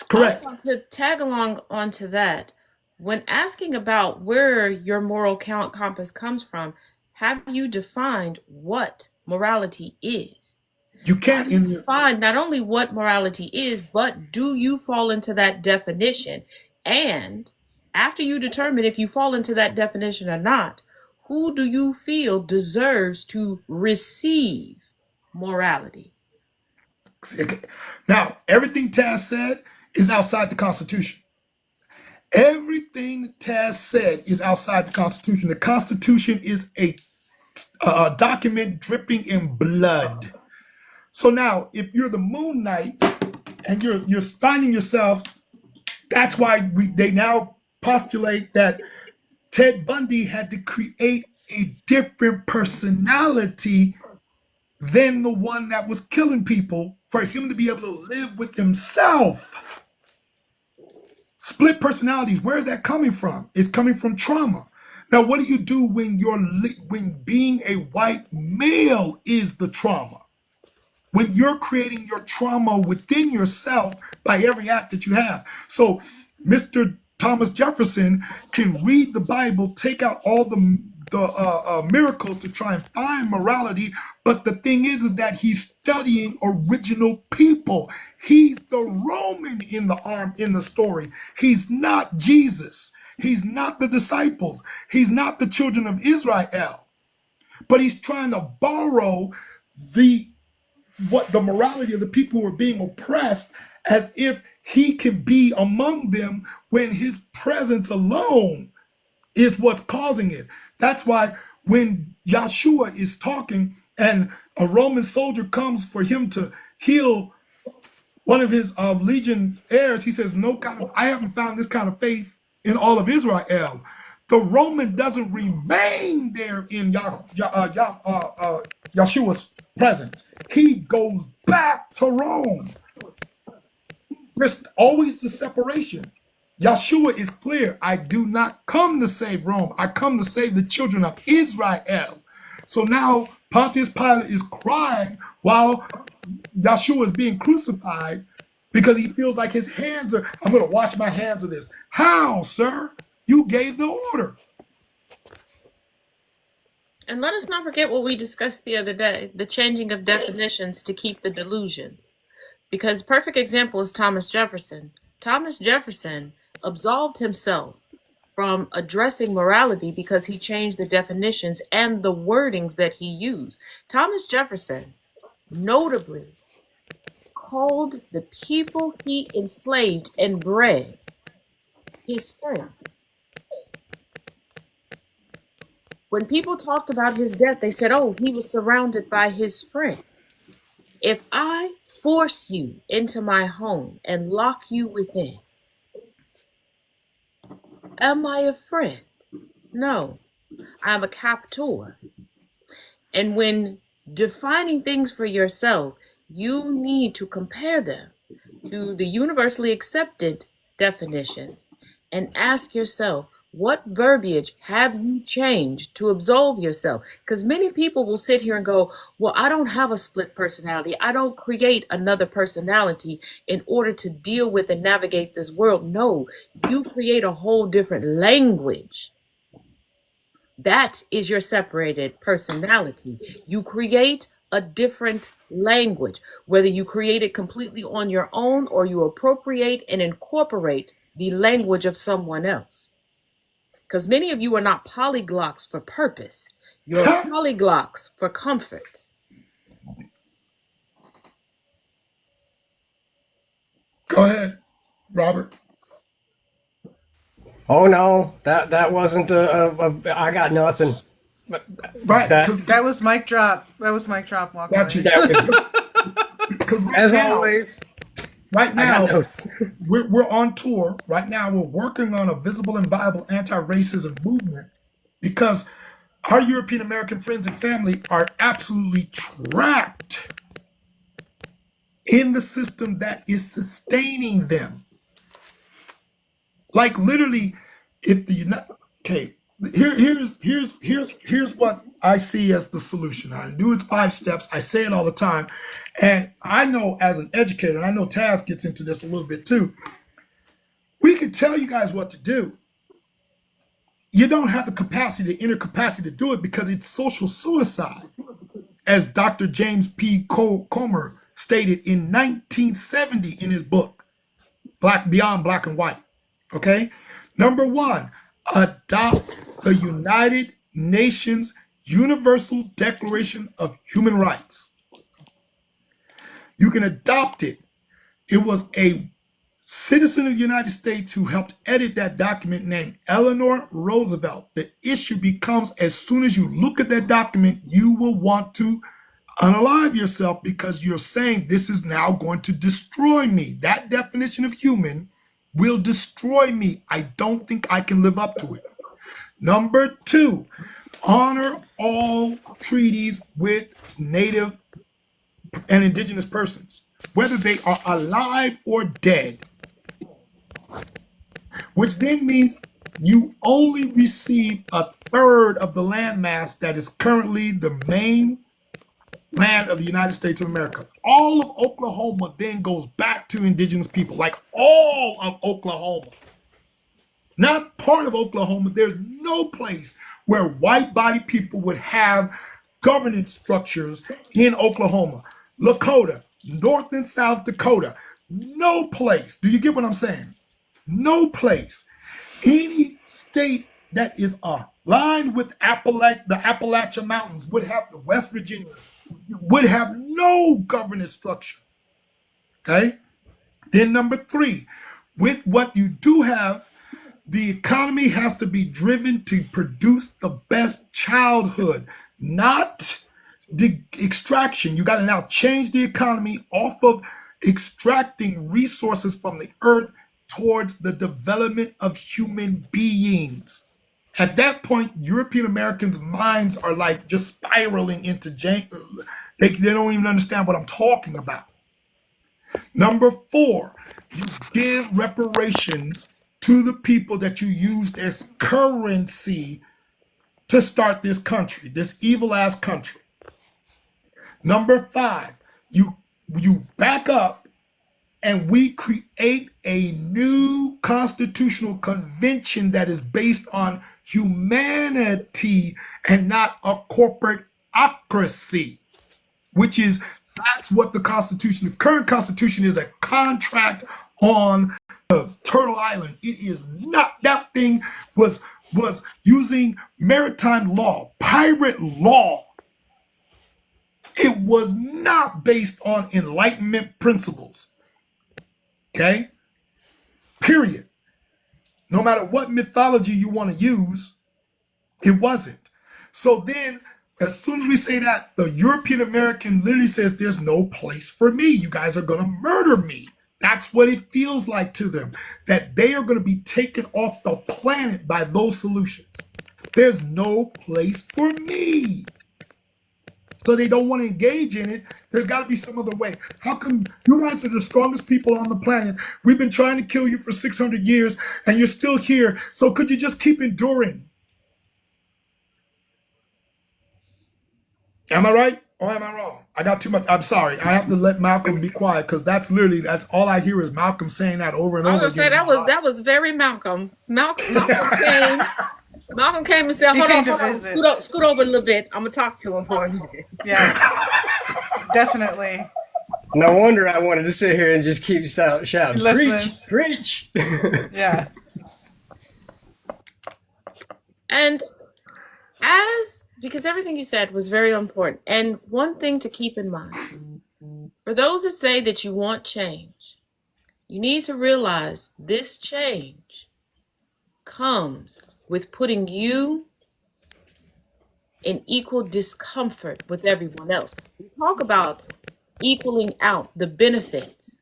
correct. Also, to tag along onto that, when asking about where your moral count compass comes from, have you defined what morality is? You Have can't you in your defined not only what morality is, but do you fall into that definition? And after you determine if you fall into that definition or not, who do you feel deserves to receive morality? now everything Taz said is outside the Constitution. Everything Taz said is outside the Constitution. The Constitution is a document dripping in blood. So now, if you're the Moon Knight and you're finding yourself, that's why they now postulate that Ted Bundy had to create a different personality than the one that was killing people for him to be able to live with himself. Split personalities, where is that coming from? It's coming from trauma. Now, what do you do when being a white male is the trauma? When you're creating your trauma within yourself by every act that you have. So Mr. Thomas Jefferson can read the Bible, take out all the miracles to try and find morality, but the thing is that he's studying original people. He's the Roman in the story. He's not Jesus. He's not the disciples. He's not the children of Israel. But he's trying to borrow the morality of the people who are being oppressed, as if he can be among them when his presence alone is what's causing it. That's why when Yahshua is talking and a Roman soldier comes for him to heal one of his legion heirs, he says, I haven't found this kind of faith in all of Israel. The Roman doesn't remain there in Yahshua's presence. He goes back to Rome. There's always the separation. Yahshua is clear. I do not come to save Rome. I come to save the children of Israel. So now Pontius Pilate is crying while Yahshua is being crucified because he feels like his hands are, I'm going to wash my hands of this. How, sir? You gave the order. And let us not forget what we discussed the other day, the changing of definitions to keep the delusions. Because perfect example is Thomas Jefferson. Thomas Jefferson absolved himself from addressing morality because he changed the definitions and the wordings that he used. Thomas Jefferson notably called the people he enslaved and bred his friends. When people talked about his death, they said, oh, he was surrounded by his friends. If I force you into my home and lock you within, am I a friend? No, I'm a captor. And when defining things for yourself, you need to compare them to the universally accepted definition and ask yourself, what verbiage have you changed to absolve yourself? Because many people will sit here and go, well, I don't have a split personality. I don't create another personality in order to deal with and navigate this world. No, you create a whole different language. That is your separated personality. You create a different language, whether you create it completely on your own or you appropriate and incorporate the language of someone else. Because many of you are not polyglots for purpose. You're polyglots for comfort. Go ahead, Robert. Oh no, that wasn't I got nothing. Right, that was mic drop. That was mic drop. Walk away. Because as always, right now, notes. we're on tour. Right now, we're working on a visible and viable anti-racism movement because our European American friends and family are absolutely trapped in the system that is sustaining them. Like literally, if the here's what I see as the solution. I do it 5 steps. I say it all the time, and I know as an educator, and I know Taz gets into this a little bit too. We can tell you guys what to do. You don't have the capacity, the inner capacity to do it because it's social suicide, as Dr. James P. Comer stated in 1970 in his book, Beyond Black and White. Okay? Number 1, adopt the United Nations Universal Declaration of Human Rights. You can adopt it. It was a citizen of the United States who helped edit that document named Eleanor Roosevelt. The issue becomes, as soon as you look at that document, you will want to unalive yourself because you're saying this is now going to destroy me. That definition of human will destroy me. I don't think I can live up to it. Number two, honor all treaties with native and indigenous persons, whether they are alive or dead, which then means you only receive a third of the landmass that is currently the main land of the United States of America. All of Oklahoma then goes back to indigenous people, like all of Oklahoma. Not part of Oklahoma. There's no place where white body people would have governance structures in Oklahoma. Lakota, North and South Dakota, no place. Do you get what I'm saying? No place. Any state that is aligned with the Appalachian Mountains would have, the West Virginia would have no governance structure. Okay? Then number three, with what you do have, the economy has to be driven to produce the best childhood, not the extraction. You got to now change the economy off of extracting resources from the earth towards the development of human beings. At that point, European Americans' minds are like just spiraling into they don't even understand what I'm talking about. Number four, you give reparations to the people that you used as currency to start this country, this evil ass country. Number five, you back up and we create a new constitutional convention that is based on humanity and not a corporateocracy, which is, that's what the Constitution, the current Constitution is a contract on Turtle Island. It is not. That thing was using maritime law, pirate law. It was not based on Enlightenment principles. Okay? Period. No matter what mythology you want to use, it wasn't. So then, as soon as we say that, the European American literally says, there's no place for me. You guys are going to murder me. That's what it feels like to them, that they are going to be taken off the planet by those solutions. There's no place for me. So they don't want to engage in it. There's got to be some other way. How come you guys are the strongest people on the planet? We've been trying to kill you for 600 years and you're still here. So could you just keep enduring? Am I right or am I wrong? I got too much. I'm sorry. I have to let Malcolm be quiet because that's all I hear is Malcolm saying that over and I over was gonna say again. that was very Malcolm. Malcolm came and said, He "Hold came on, to hold on, visit. scoot over a little bit. I'm gonna talk to him for a minute." Yes, definitely. No wonder I wanted to sit here and just keep shouting, Listen. preach. Yeah. And because everything you said was very important. And one thing to keep in mind, for those that say that you want change, you need to realize this change comes with putting you in equal discomfort with everyone else. We talk about equaling out the benefits,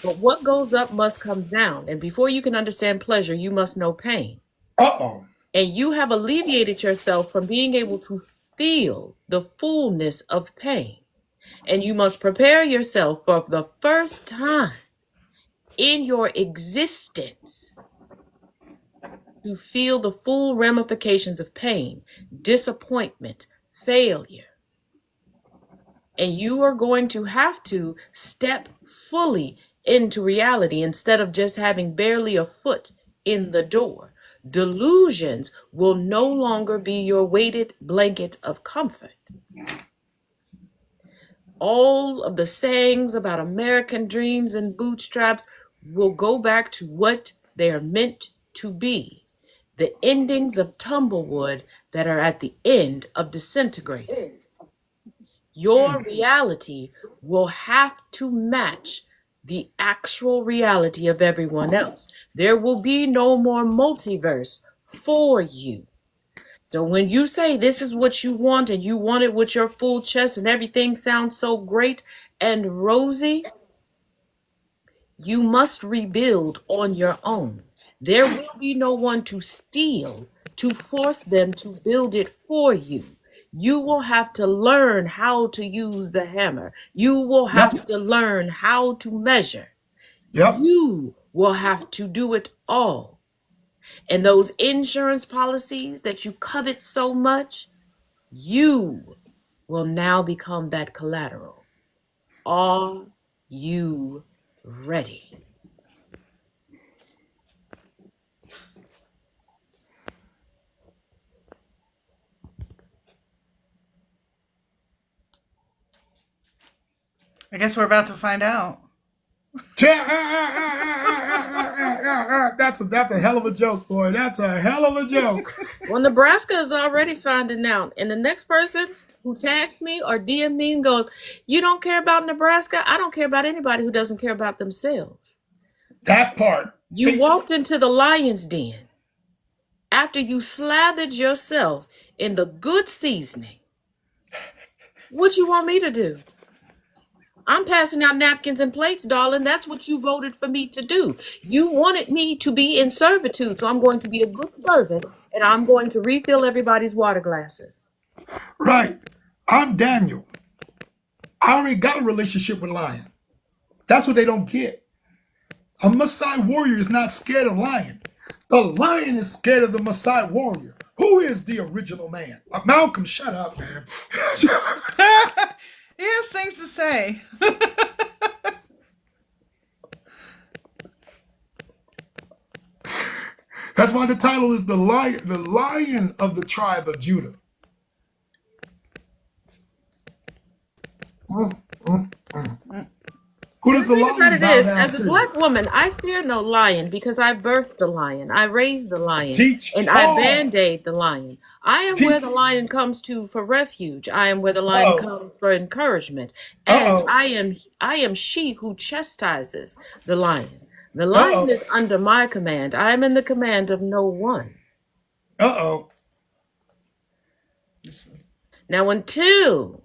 but what goes up must come down. And before you can understand pleasure, you must know pain. Uh-oh. And you have alleviated yourself from being able to feel the fullness of pain. And you must prepare yourself for the first time in your existence to feel the full ramifications of pain, disappointment, failure. And you are going to have to step fully into reality instead of just having barely a foot in the door. Delusions will no longer be your weighted blanket of comfort. All of the sayings about American dreams and bootstraps will go back to what they are meant to be. The endings of tumblewood that are at the end of disintegrating. Your reality will have to match the actual reality of everyone else. There will be no more multiverse for you. So when you say this is what you want and you want it with your full chest and everything sounds so great and rosy, You must rebuild on your own. There will be no one to steal, to force them to build it for you. You will have to learn how to use the hammer. You will Yep. have to learn how to measure. Yep. You will have to do it all. And those insurance policies that you covet so much, you will now become that collateral. Are you ready? I guess we're about to find out. That's a hell of a joke, boy. That's a hell of a joke. Well, Nebraska is already finding out. And the next person who tags me or DM me and goes, "You don't care about Nebraska?" I don't care about anybody who doesn't care about themselves. That part. You walked into the lion's den after you slathered yourself in the good seasoning. What you want me to do? I'm passing out napkins and plates, darling. That's what you voted for me to do. You wanted me to be in servitude, so I'm going to be a good servant, and I'm going to refill everybody's water glasses. Right. I'm Daniel. I already got a relationship with Lion. That's what they don't get. A Maasai warrior is not scared of Lion. The Lion is scared of the Maasai warrior. Who is the original man? Malcolm, shut up, man. He has things to say. That's why the title is the Lion of the tribe of Judah. Mm, mm, mm. Who does The the thing about lion it bow is, down as a to? black woman, I fear no lion because I birthed the lion, I raised the lion, Teach and I all. band-aid the lion. I am where Teach. the lion comes to for refuge. I am where the lion Uh-oh. comes for encouragement. And Uh-oh. I am she who chastises the lion. The lion Uh-oh. is under my command. I am in the command of no one. Uh-oh. Now, until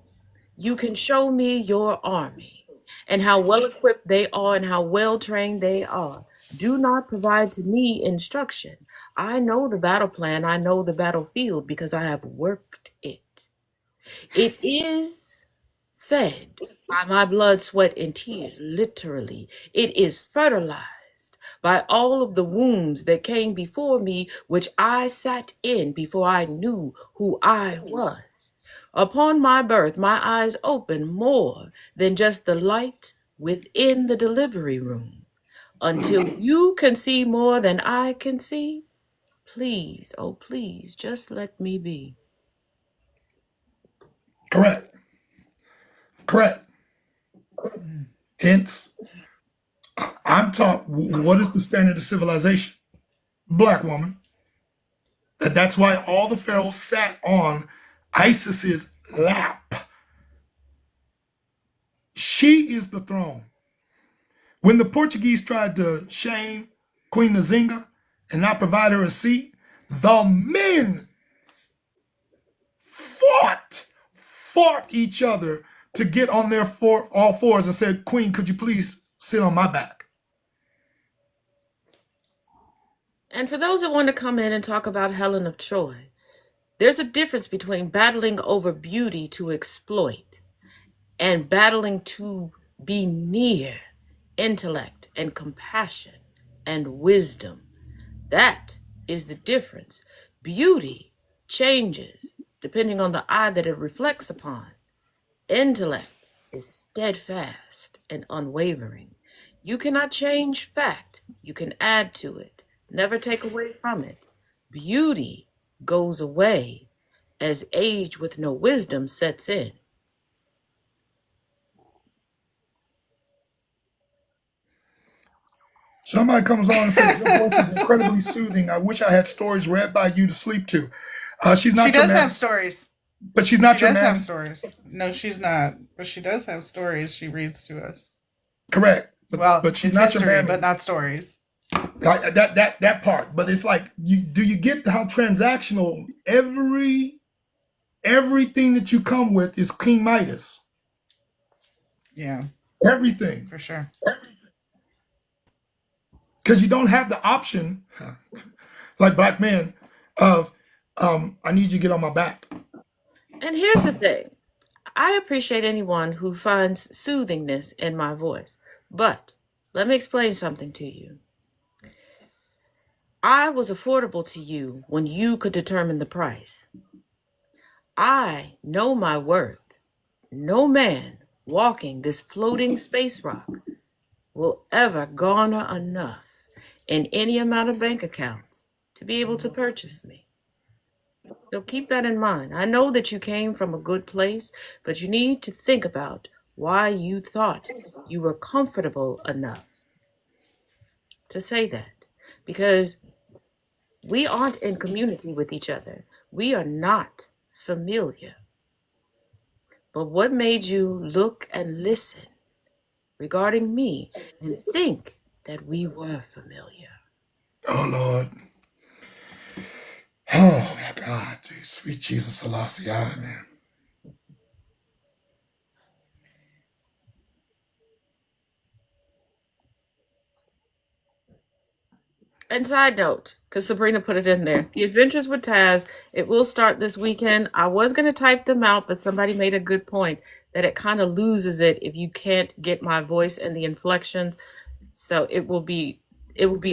you can show me your army and how well equipped they are and how well trained they are, do not provide to me instruction. I know the battle plan, I know the battlefield because I have worked it. It is fed by my blood, sweat, and tears, literally. It is fertilized by all of the wombs that came before me, which I sat in before I knew who I was. Upon my birth, my eyes opened more than just the light within the delivery room. Until you can see more than I can see, please, oh please, just let me be. Correct. Correct. Hence, I'm taught what is the standard of civilization? Black woman. That's why all the pharaohs sat on Isis's lap. She is the throne. When the Portuguese tried to shame Queen Nzinga and not provide her a seat, the men fought each other to get on their all fours and said, "Queen, could you please sit on my back?" And for those that want to come in and talk about Helen of Troy, there's a difference between battling over beauty to exploit and battling to be near intellect and compassion and wisdom. That is the difference. Beauty changes depending on the eye that it reflects upon. Intellect is steadfast and unwavering. You cannot change fact, you can add to it, never take away from it. Beauty goes away as age with no wisdom sets in. Somebody comes on and says, "Your voice is incredibly soothing. I wish I had stories read by you to sleep to." She's She not your does have mammy, stories. but she's She not your does have mammy. stories. No, she's not. But she does have stories she reads to us. Correct. Well, But she's it's not your history, mammy. but not stories. That part. But it's like, do you get how transactional everything that you come with is King Midas? Yeah, Everything. for sure. because you don't have the option, like black men, of I need you to get on my back. And here's the thing. I appreciate anyone who finds soothingness in my voice. But let me explain something to you. I was affordable to you when you could determine the price. I know my worth. No man walking this floating space rock will ever garner enough in any amount of bank accounts to be able to purchase me. So keep that in mind. I know that you came from a good place, but you need to think about why you thought you were comfortable enough to say that. Because we aren't in community with each other. We are not familiar. But what made you look and listen regarding me and think that we were familiar? Oh Lord. Oh my God, dude. Sweet Jesus Selassie, man. And side note, because Sabrina put it in there, the Adventures with Taz, it will start this weekend. I was going to type them out, but somebody made a good point that it kind of loses it if you can't get my voice and the inflections. So it will be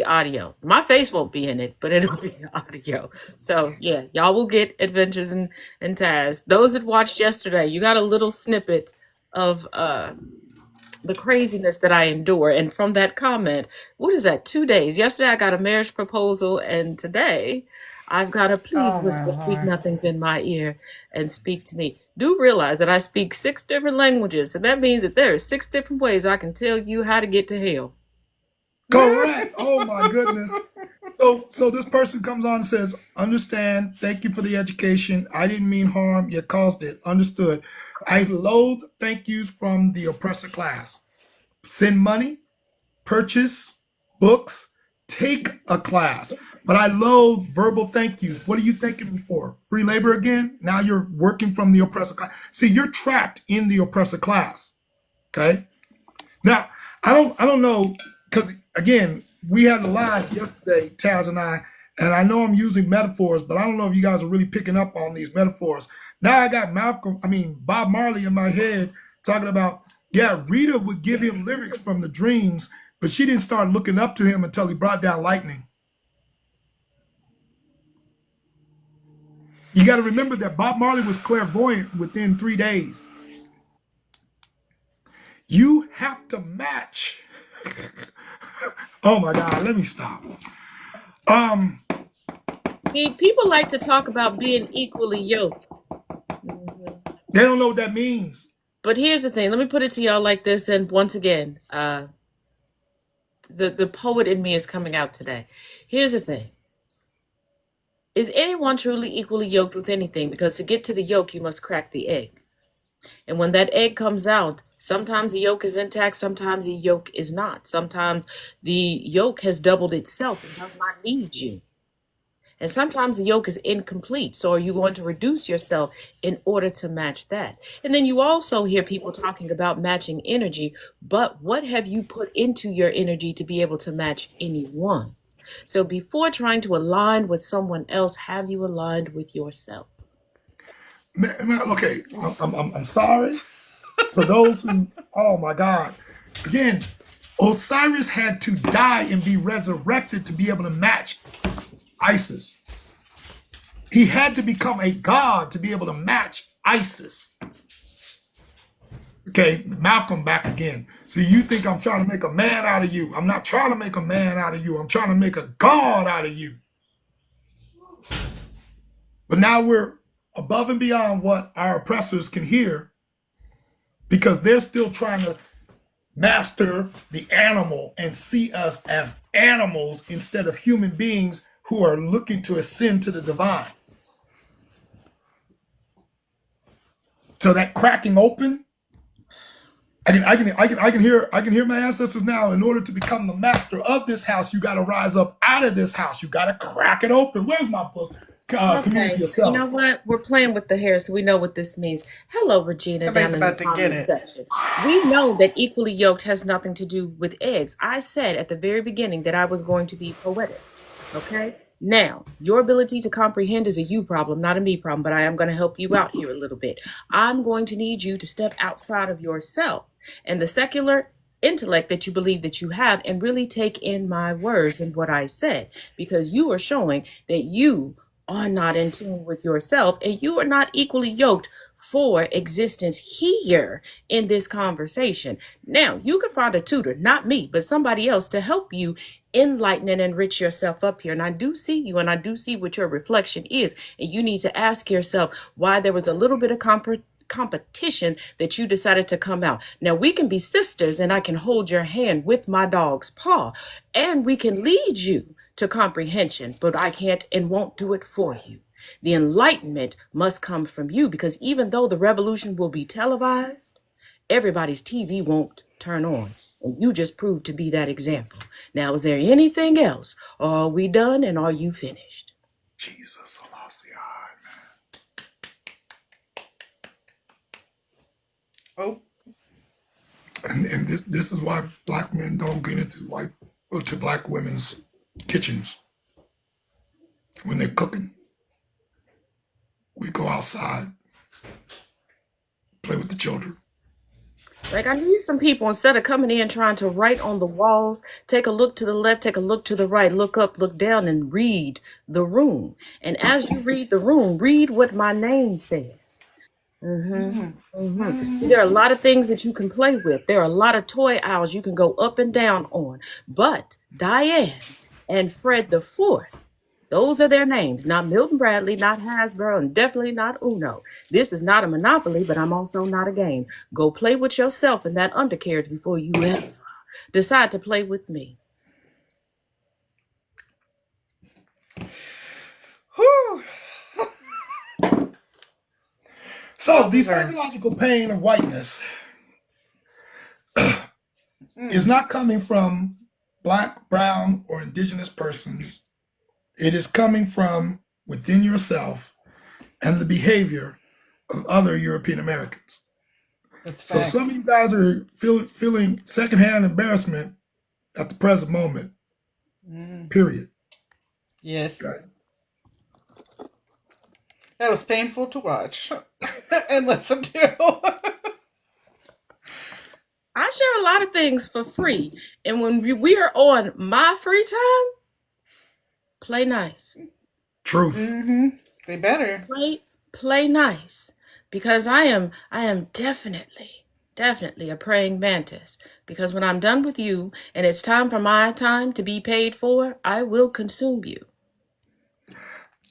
audio. My face won't be in it, but it'll be audio. So yeah, y'all will get Adventures in Taz. Those that watched yesterday, you got a little snippet of the craziness that I endure. And from that comment, what is that? 2 days. Yesterday I got a marriage proposal, and today I've got a please Oh my whisper sweet lord. nothings in my ear and speak to me. Do realize that I speak 6 different languages, so that means that there are 6 different ways I can tell you how to get to hell. Correct. Oh my goodness. So this person comes on and says, understand, thank you for the education. I didn't mean harm, you caused it. Understood. I loathe thank yous from the oppressor class. Send money, purchase books, take a class. But I loathe verbal thank yous. What are you thanking me for? Free labor again? Now you're working from the oppressor class. See, you're trapped in the oppressor class. Okay. Now, I don't know, because again, we had a live yesterday, Taz and I know I'm using metaphors, but I don't know if you guys are really picking up on these metaphors. Now I got Bob Marley in my head talking about, yeah, Rita would give him lyrics from the dreams, but she didn't start looking up to him until he brought down lightning. You got to remember that Bob Marley was clairvoyant within 3 days. You have to match. Oh my God, let me stop. People like to talk about being equally yoked. They don't know what that means. But here's the thing. Let me put it to y'all like this. And once again, the poet in me is coming out today. Here's the thing. Is anyone truly equally yoked with anything? Because to get to the yolk, you must crack the egg. And when that egg comes out, sometimes the yolk is intact, sometimes the yolk is not. Sometimes the yolk has doubled itself and does not need you. And sometimes the yolk is incomplete. So are you going to reduce yourself in order to match that? And then you also hear people talking about matching energy, but what have you put into your energy to be able to match anyone's? So before trying to align with someone else, have you aligned with yourself? Okay, I'm sorry to those who, oh my God. Again, Osiris had to die and be resurrected to be able to match Isis. He had to become a god to be able to match Isis. Okay, Malcolm back again. So you think I'm trying to make a man out of you. I'm not trying to make a man out of you. I'm trying to make a god out of you. But now we're above and beyond what our oppressors can hear, because they're still trying to master the animal and see us as animals instead of human beings who are looking to ascend to the divine. So that cracking open, I can hear my ancestors now. In order to become the master of this house, you got to rise up out of this house. You got to crack it open. Where's my book? community Okay, you know yourself. what? We're playing with the hair, so we know what this means. Hello, Regina, Somebody's down in the about to get comment it. section. We know that equally yoked has nothing to do with eggs. I said at the very beginning that I was going to be poetic. Okay? Now, your ability to comprehend is a you problem, not a me problem, but I am going to help you out here a little bit. I'm going to need you to step outside of yourself and the secular intellect that you believe that you have and really take in my words and what I said, because you are showing that you are not in tune with yourself and you are not equally yoked for existence here in this conversation. Now, you can find a tutor, not me, but somebody else to help you enlighten and enrich yourself up here. And I do see you and I do see what your reflection is. And you need to ask yourself why there was a little bit of competition that you decided to come out. Now we can be sisters and I can hold your hand with my dog's paw and we can lead you to comprehension, but I can't and won't do it for you. The enlightenment must come from you, because even though the revolution will be televised, everybody's TV won't turn on. And you just proved to be that example. Now, is there anything else? Or are we done and are you finished? Jesus, Selassie, Oh, and this is why black men don't get into to black women's kitchens when they're cooking. We go outside, play with the children. Like, I need some people, instead of coming in trying to write on the walls, take a look to the left, take a look to the right, look up, look down, and read the room. And as you read the room, read what my name says. See, there are a lot of things that you can play with. There are a lot of toy owls you can go up and down on. But Diane and Fred the Fourth, those are their names. Not Milton Bradley, not Hasbro, and definitely not Uno. This is not a Monopoly, but I'm also not a game. Go play with yourself in that undercarriage before you ever decide to play with me. whew. So Well the deserved. psychological pain of whiteness is not coming from black, brown, or indigenous persons. It is coming from within yourself and the behavior of other European Americans. That's So facts. some of you guys are feeling secondhand embarrassment at the present moment, period. Yes. Okay? That was painful to watch and listen to. I share a lot of things for free. And when we are on my free time, play nice. Truth. They better. Play nice. Because I am definitely a praying mantis. Because when I'm done with you and it's time for my time to be paid for, I will consume you.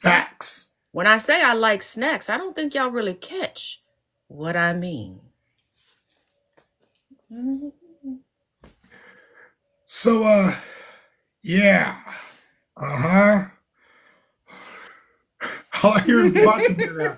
Facts. When I say I like snacks, I don't think y'all really catch what I mean. So yeah. Uh-huh. All I hear is the vodka beer now.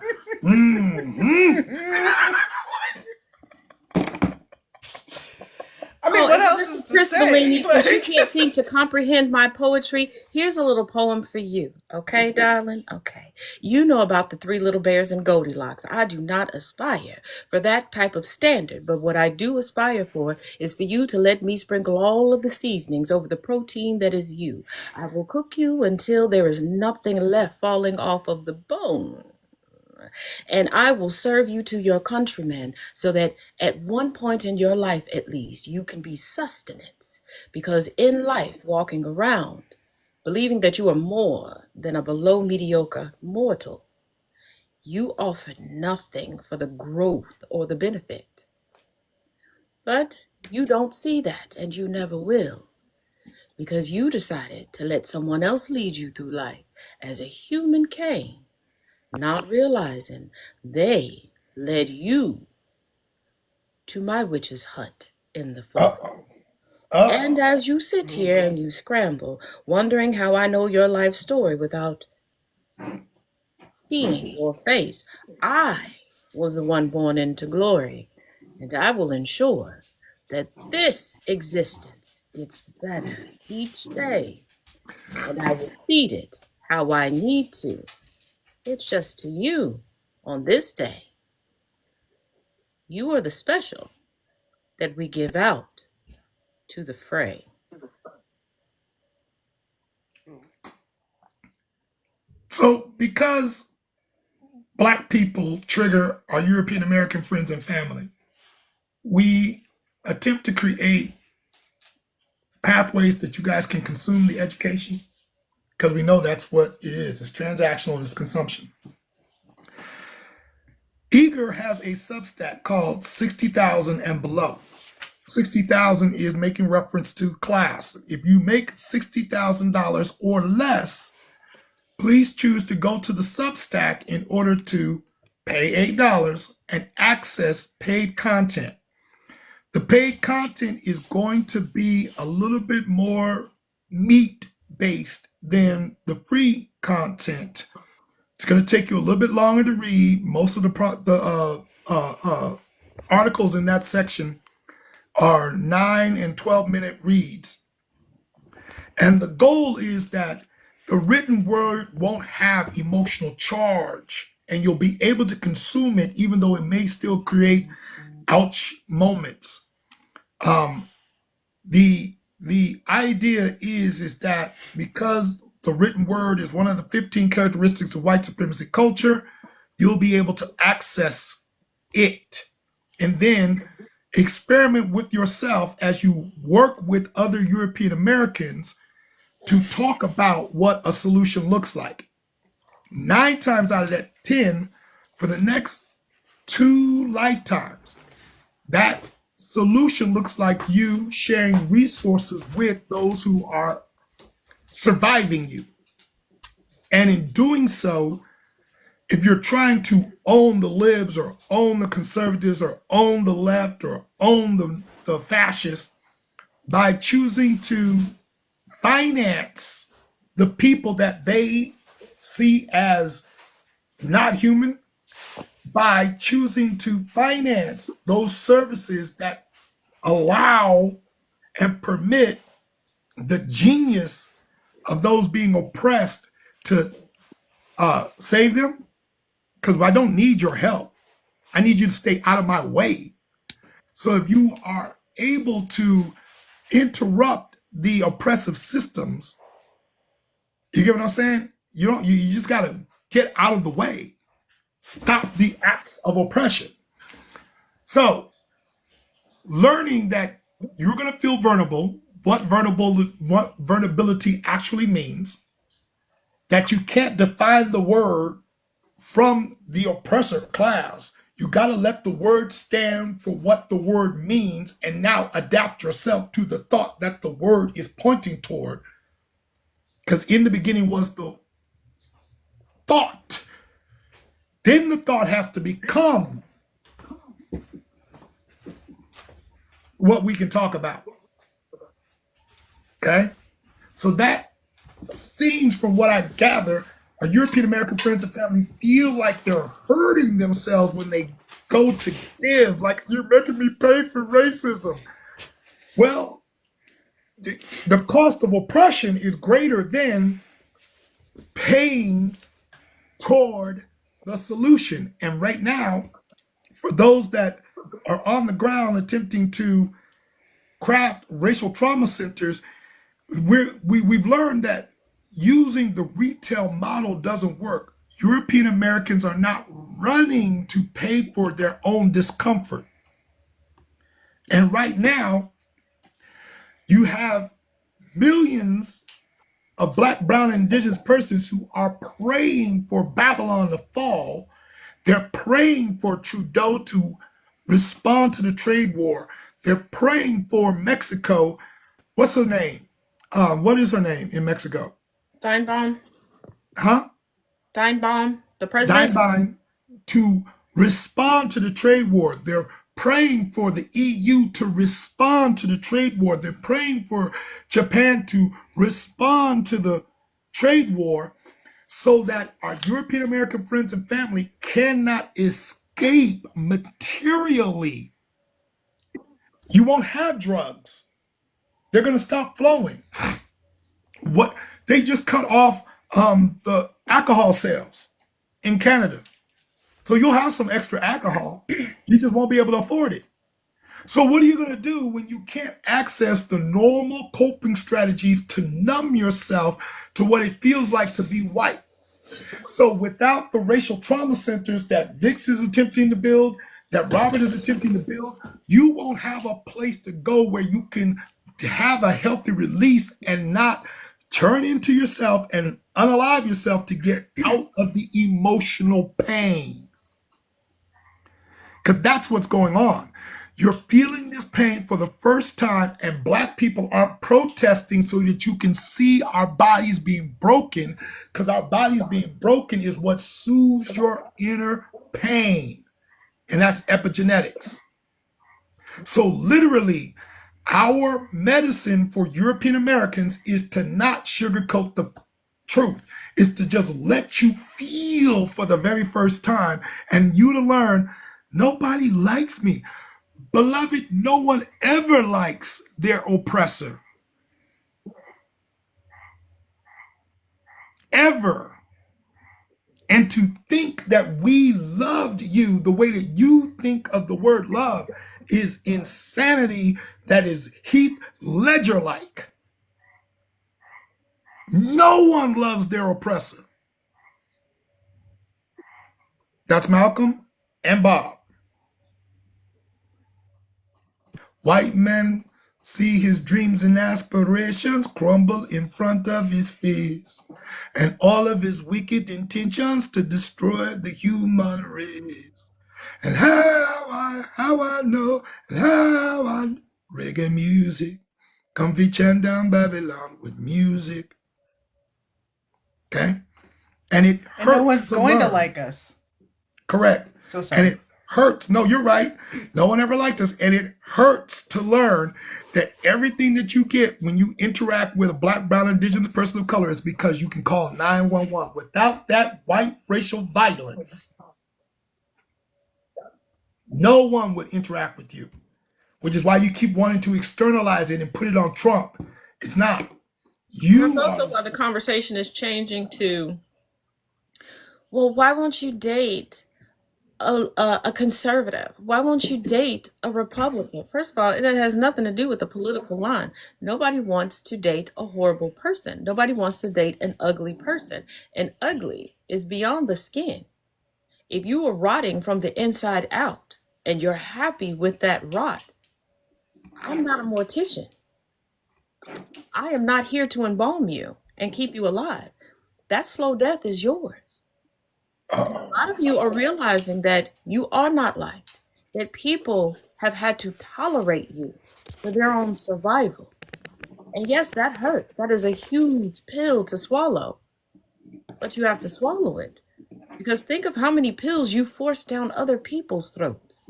I mean, Oh, what and else Mr. is to Chris say? Bellini, since you Like, can't seem to comprehend my poetry, here's a little poem for you. Okay, darling? Okay. You know about the Three Little Bears and Goldilocks. I do not aspire for that type of standard, but what I do aspire for is for you to let me sprinkle all of the seasonings over the protein that is you. I will cook you until there is nothing left falling off of the bone. And I will serve you to your countrymen so that at one point in your life, at least, you can be sustenance. Because in life, walking around, believing that you are more than a below mediocre mortal, you offer nothing for the growth or the benefit. But you don't see that, and you never will, because you decided to let someone else lead you through life as a human Cain, not realizing they led you to my witch's hut in the forest. Uh-oh. And Uh-oh. as you sit here and you scramble, wondering how I know your life story without seeing your face, I was the one born into glory, and I will ensure that this existence gets better each day, and I will feed it how I need to, It's just to you on this day. You are the special that we give out to the fray. So, because Black people trigger our European American friends and family, we attempt to create pathways that you guys can consume the education because we know that's what it is. It's transactional and it's consumption. Eager has a Substack called 60,000 and Below. 60,000 is making reference to class. If you make $60,000 or less, please choose to go to the Substack in order to pay $8 and access paid content. The paid content is going to be a little bit more meat based than the free content. It's going to take you a little bit longer to read. Most of the articles in that section are 9 and 12-minute reads. And the goal is that the written word won't have emotional charge and you'll be able to consume it even though it may still create ouch moments. The idea is that because the written word is one of the 15 characteristics of white supremacy culture, you'll be able to access it and then experiment with yourself as you work with other European Americans to talk about what a solution looks like. 9 times out of that 10, for the next 2 lifetimes, that solution looks like you sharing resources with those who are surviving you. And in doing so, if you're trying to own the libs or own the conservatives or own the left or own the fascists, by choosing to finance the people that they see as not human, by choosing to finance those services that allow and permit the genius of those being oppressed to save them, because I don't need your help. I need you to stay out of my way. So if you are able to interrupt the oppressive systems, you get what I'm saying? You just got to get out of the way. Stop the acts of oppression. So learning that you're going to feel vulnerable, what vulnerability actually means, that you can't define the word from the oppressor class. You got to let the word stand for what the word means and now adapt yourself to the thought that the word is pointing toward. Because in the beginning was the thought. Then the thought has to become what we can talk about. Okay? So that seems, from what I gather, our European American friends and family feel like they're hurting themselves when they go to give, like, you're making me pay for racism. Well, the cost of oppression is greater than paying toward the solution. And right now, for those that are on the ground attempting to craft racial trauma centers, we've learned that using the retail model doesn't work. European Americans are not running to pay for their own discomfort. And right now, you have millions of Black, brown, and indigenous persons who are praying for Babylon to fall. They're praying for Trudeau to respond to the trade war. They're praying for Mexico. What's her name? What is her name in Mexico? Steinbaum. Huh? Steinbaum, the president. Steinbein, to respond to the trade war. They're praying for the EU to respond to the trade war. They're praying for Japan to respond to the trade war so that our European American friends and family cannot escape materially. You won't have drugs. They're going to stop flowing. What they just cut off the alcohol sales. in Canada. So you'll have some extra alcohol. You just won't be able to afford it. So what are you going to do when you can't access the normal coping strategies to numb yourself to what it feels like to be white? So without the racial trauma centers that Vix is attempting to build, that Robert is attempting to build, you won't have a place to go where you can have a healthy release and not turn into yourself and unalive yourself to get out of the emotional pain. Because that's what's going on. You're feeling this pain for the first time, and Black people aren't protesting so that you can see our bodies being broken, because our bodies being broken is what soothes your inner pain, and that's epigenetics. So, literally, our medicine for European Americans is to not sugarcoat the truth, is to just let you feel for the very first time, and you to learn nobody likes me. Beloved, no one ever likes their oppressor. Ever. And to think that we loved you the way that you think of the word love is insanity that is Heath Ledger like. No one loves their oppressor. That's Malcolm and Bob. White men see his dreams and aspirations crumble in front of his fears, and all of his wicked intentions to destroy the human race. And how I know, and how I reggae music, come chant down Babylon with music. Okay? And it And no hurts one's to going to learn. like us. Correct. So And sorry. it hurts. No, you're right. No one ever liked us. And it hurts to learn that everything that you get when you interact with a Black, brown, indigenous person of color is because you can call 911. Without that white racial violence, no one would interact with you, which is why you keep wanting to externalize it and put it on Trump. It's not. That's You also are. why the conversation is changing to, well, why won't you date a conservative? Why won't you date a Republican? First of all, it has nothing to do with the political line. Nobody wants to date a horrible person. Nobody wants to date an ugly person. And ugly is beyond the skin. If you are rotting from the inside out and you're happy with that rot, I'm not a mortician. I am not here to embalm you and keep you alive. That slow death is yours. A Uh-oh. lot of you are realizing that you are not liked, that people have had to tolerate you for their own survival. And yes, that hurts. That is a huge pill to swallow, but you have to swallow it. Because think of how many pills you force down other people's throats.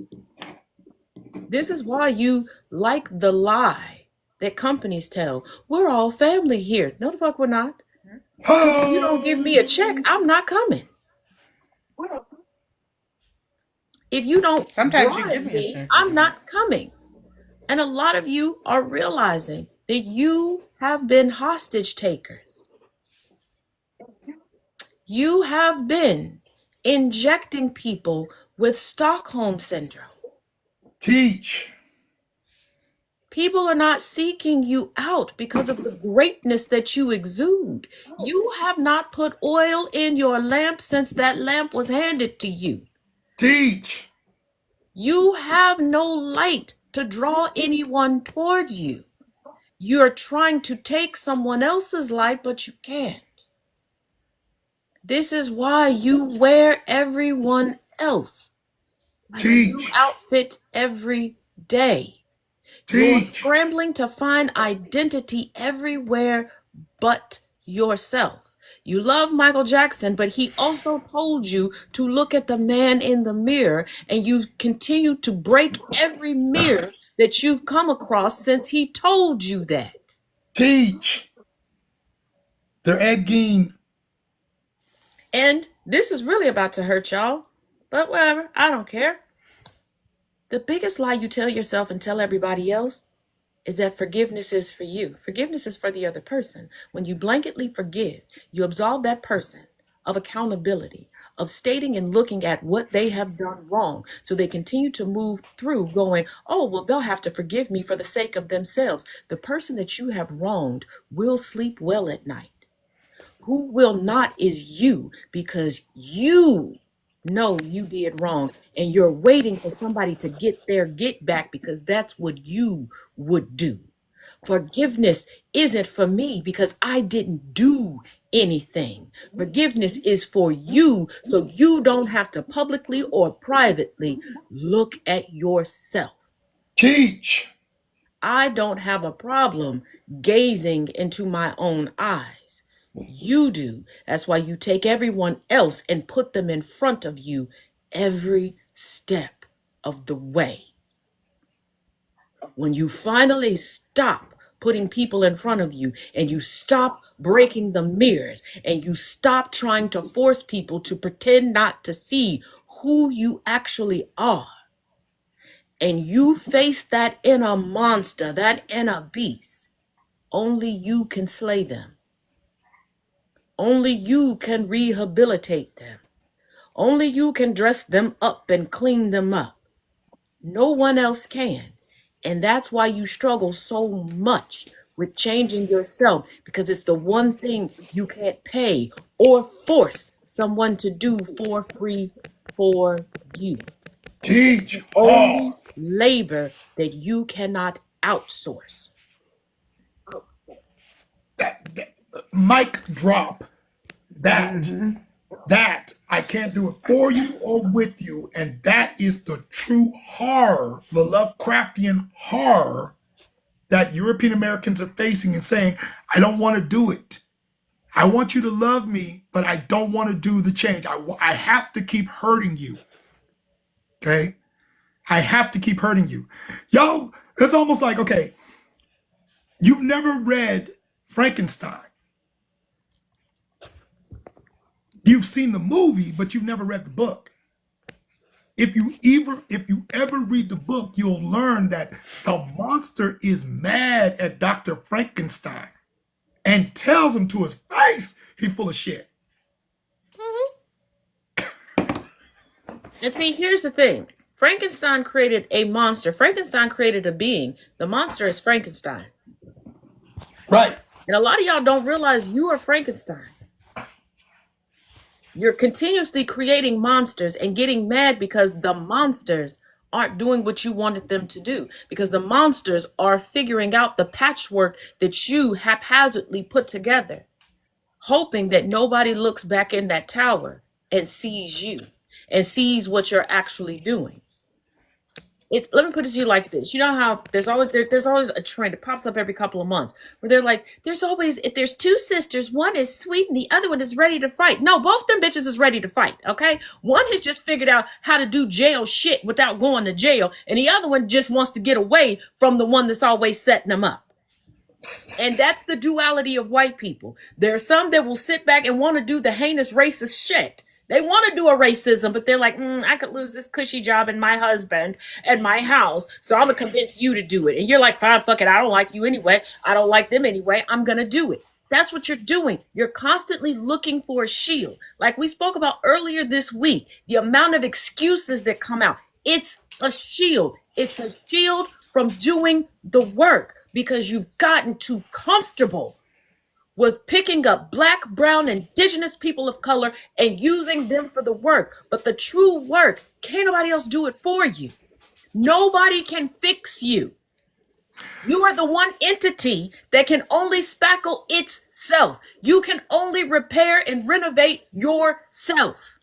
This is why you like the lie that companies tell. We're all family here. No, the fuck we're not. Because if you don't give me a check, Oh, I'm not coming. If you don't Sometimes you give bribe me a me, check. I'm not coming. And a lot of you are realizing that you have been hostage takers. You have been injecting people with Stockholm syndrome. teach. People are not seeking you out because of the greatness that you exude. You have not put oil in your lamp since that lamp was handed to you. Teach. You have no light to draw anyone towards you. You're trying to take someone else's light, but you can't. This is why you wear everyone else like a new Teach. outfit every day. You're Teach. scrambling to find identity everywhere but yourself. You love Michael Jackson, but he also told you to look at the man in the mirror, and you continue to break every mirror that you've come across since he told you that. Teach. They're Ed Gein. And this is really about to hurt y'all, but whatever, I don't care. The biggest lie you tell yourself and tell everybody else is that forgiveness is for you. Forgiveness is for the other person. When you blanketly forgive, you absolve that person of accountability, of stating and looking at what they have done wrong. So they continue to move through going, oh, well, they'll have to forgive me for the sake of themselves. The person that you have wronged will sleep well at night. Who will not is you, because you know you did wrong and you're waiting for somebody to get their get back because that's what you would do. Forgiveness isn't for me because I didn't do anything. Forgiveness is for you so you don't have to publicly or privately look at yourself. Teach. I don't have a problem gazing into my own eyes. You do. That's why you take everyone else and put them in front of you every step of the way. When you finally stop putting people in front of you and you stop breaking the mirrors and you stop trying to force people to pretend not to see who you actually are, and you face that inner monster, that inner beast, only you can slay them. Only you can rehabilitate them. Only you can dress them up and clean them up. No one else can. And that's why you struggle so much with changing yourself, because it's the one thing you can't pay or force someone to do for free for you. Teach The hard. only labor that you cannot outsource. That mic drop. That I can't do it for you or with you, and that is the true horror, the Lovecraftian horror that European Americans are facing and saying, I don't want to do it. I want you to love me, but I don't want to do the change. I have to keep hurting you. Okay? I have to keep hurting you. Y'all, it's almost like, okay, you've never read Frankenstein. You've seen the movie, but you've never read the book. If you ever read the book, you'll learn that the monster is mad at Dr. Frankenstein and tells him to his face he's full of shit. And see, here's the thing. Frankenstein created a monster. Frankenstein created a being. The monster is Frankenstein. Right. And a lot of y'all don't realize you are Frankenstein. You're continuously creating monsters and getting mad because the monsters aren't doing what you wanted them to do. Because the monsters are figuring out the patchwork that you haphazardly put together, hoping that nobody looks back in that tower and sees you and sees what you're actually doing. Let me put it to you like this. You know how there's always a trend. It pops up every couple of months where they're like, if there's two sisters, one is sweet and the other one is ready to fight. No, both them bitches is ready to fight. Okay. One has just figured out how to do jail shit without going to jail. And the other one just wants to get away from the one that's always setting them up. And that's the duality of white people. There are some that will sit back and want to do the heinous racist shit. They want to do a racism, but they're like, I could lose this cushy job and my husband and my house, so I'm going to convince you to do it. And you're like, fine, fuck it. I don't like you anyway. I don't like them anyway. I'm going to do it. That's what you're doing. You're constantly looking for a shield. Like we spoke about earlier this week, the amount of excuses that come out. It's a shield. It's a shield from doing the work because you've gotten too comfortable with picking up Black, brown, indigenous people of color and using them for the work. But the true work, can't nobody else do it for you. Nobody can fix you. You are the one entity that can only spackle itself. You can only repair and renovate yourself.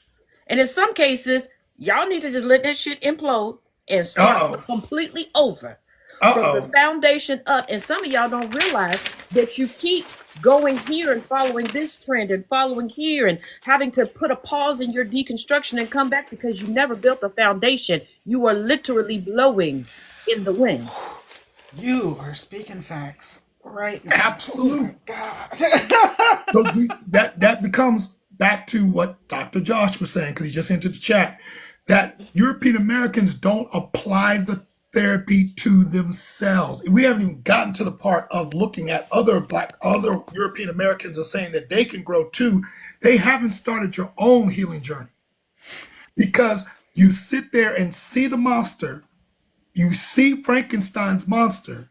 And in some cases, y'all need to just let that shit implode and start completely over from the foundation up. And some of y'all don't realize that you keep going here and following this trend and following here and having to put a pause in your deconstruction and come back because you never built a foundation. You are literally blowing in the wind. You are speaking facts right now. Absolutely. Oh God. So that becomes back to what Dr. Josh was saying, because he just entered the chat, that European Americans don't apply the therapy to themselves. We haven't even gotten to the part of looking at other European Americans and saying that they can grow too. They haven't started your own healing journey because you sit there and see the monster, you see Frankenstein's monster,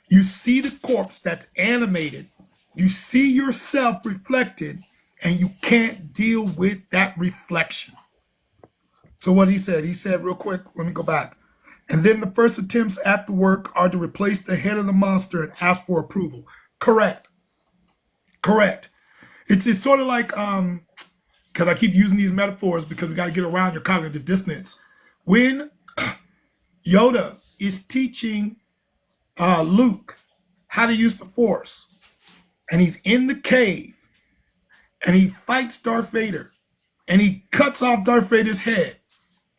you see the corpse that's animated, you see yourself reflected, and you can't deal with that reflection. So what he said real quick, let me go back. And then the first attempts at the work are to replace the head of the monster and ask for approval. Correct. Correct. It's sort of like because I keep using these metaphors because we got to get around your cognitive dissonance. When Yoda is teaching Luke how to use the Force, and he's in the cave, and he fights Darth Vader, and he cuts off Darth Vader's head,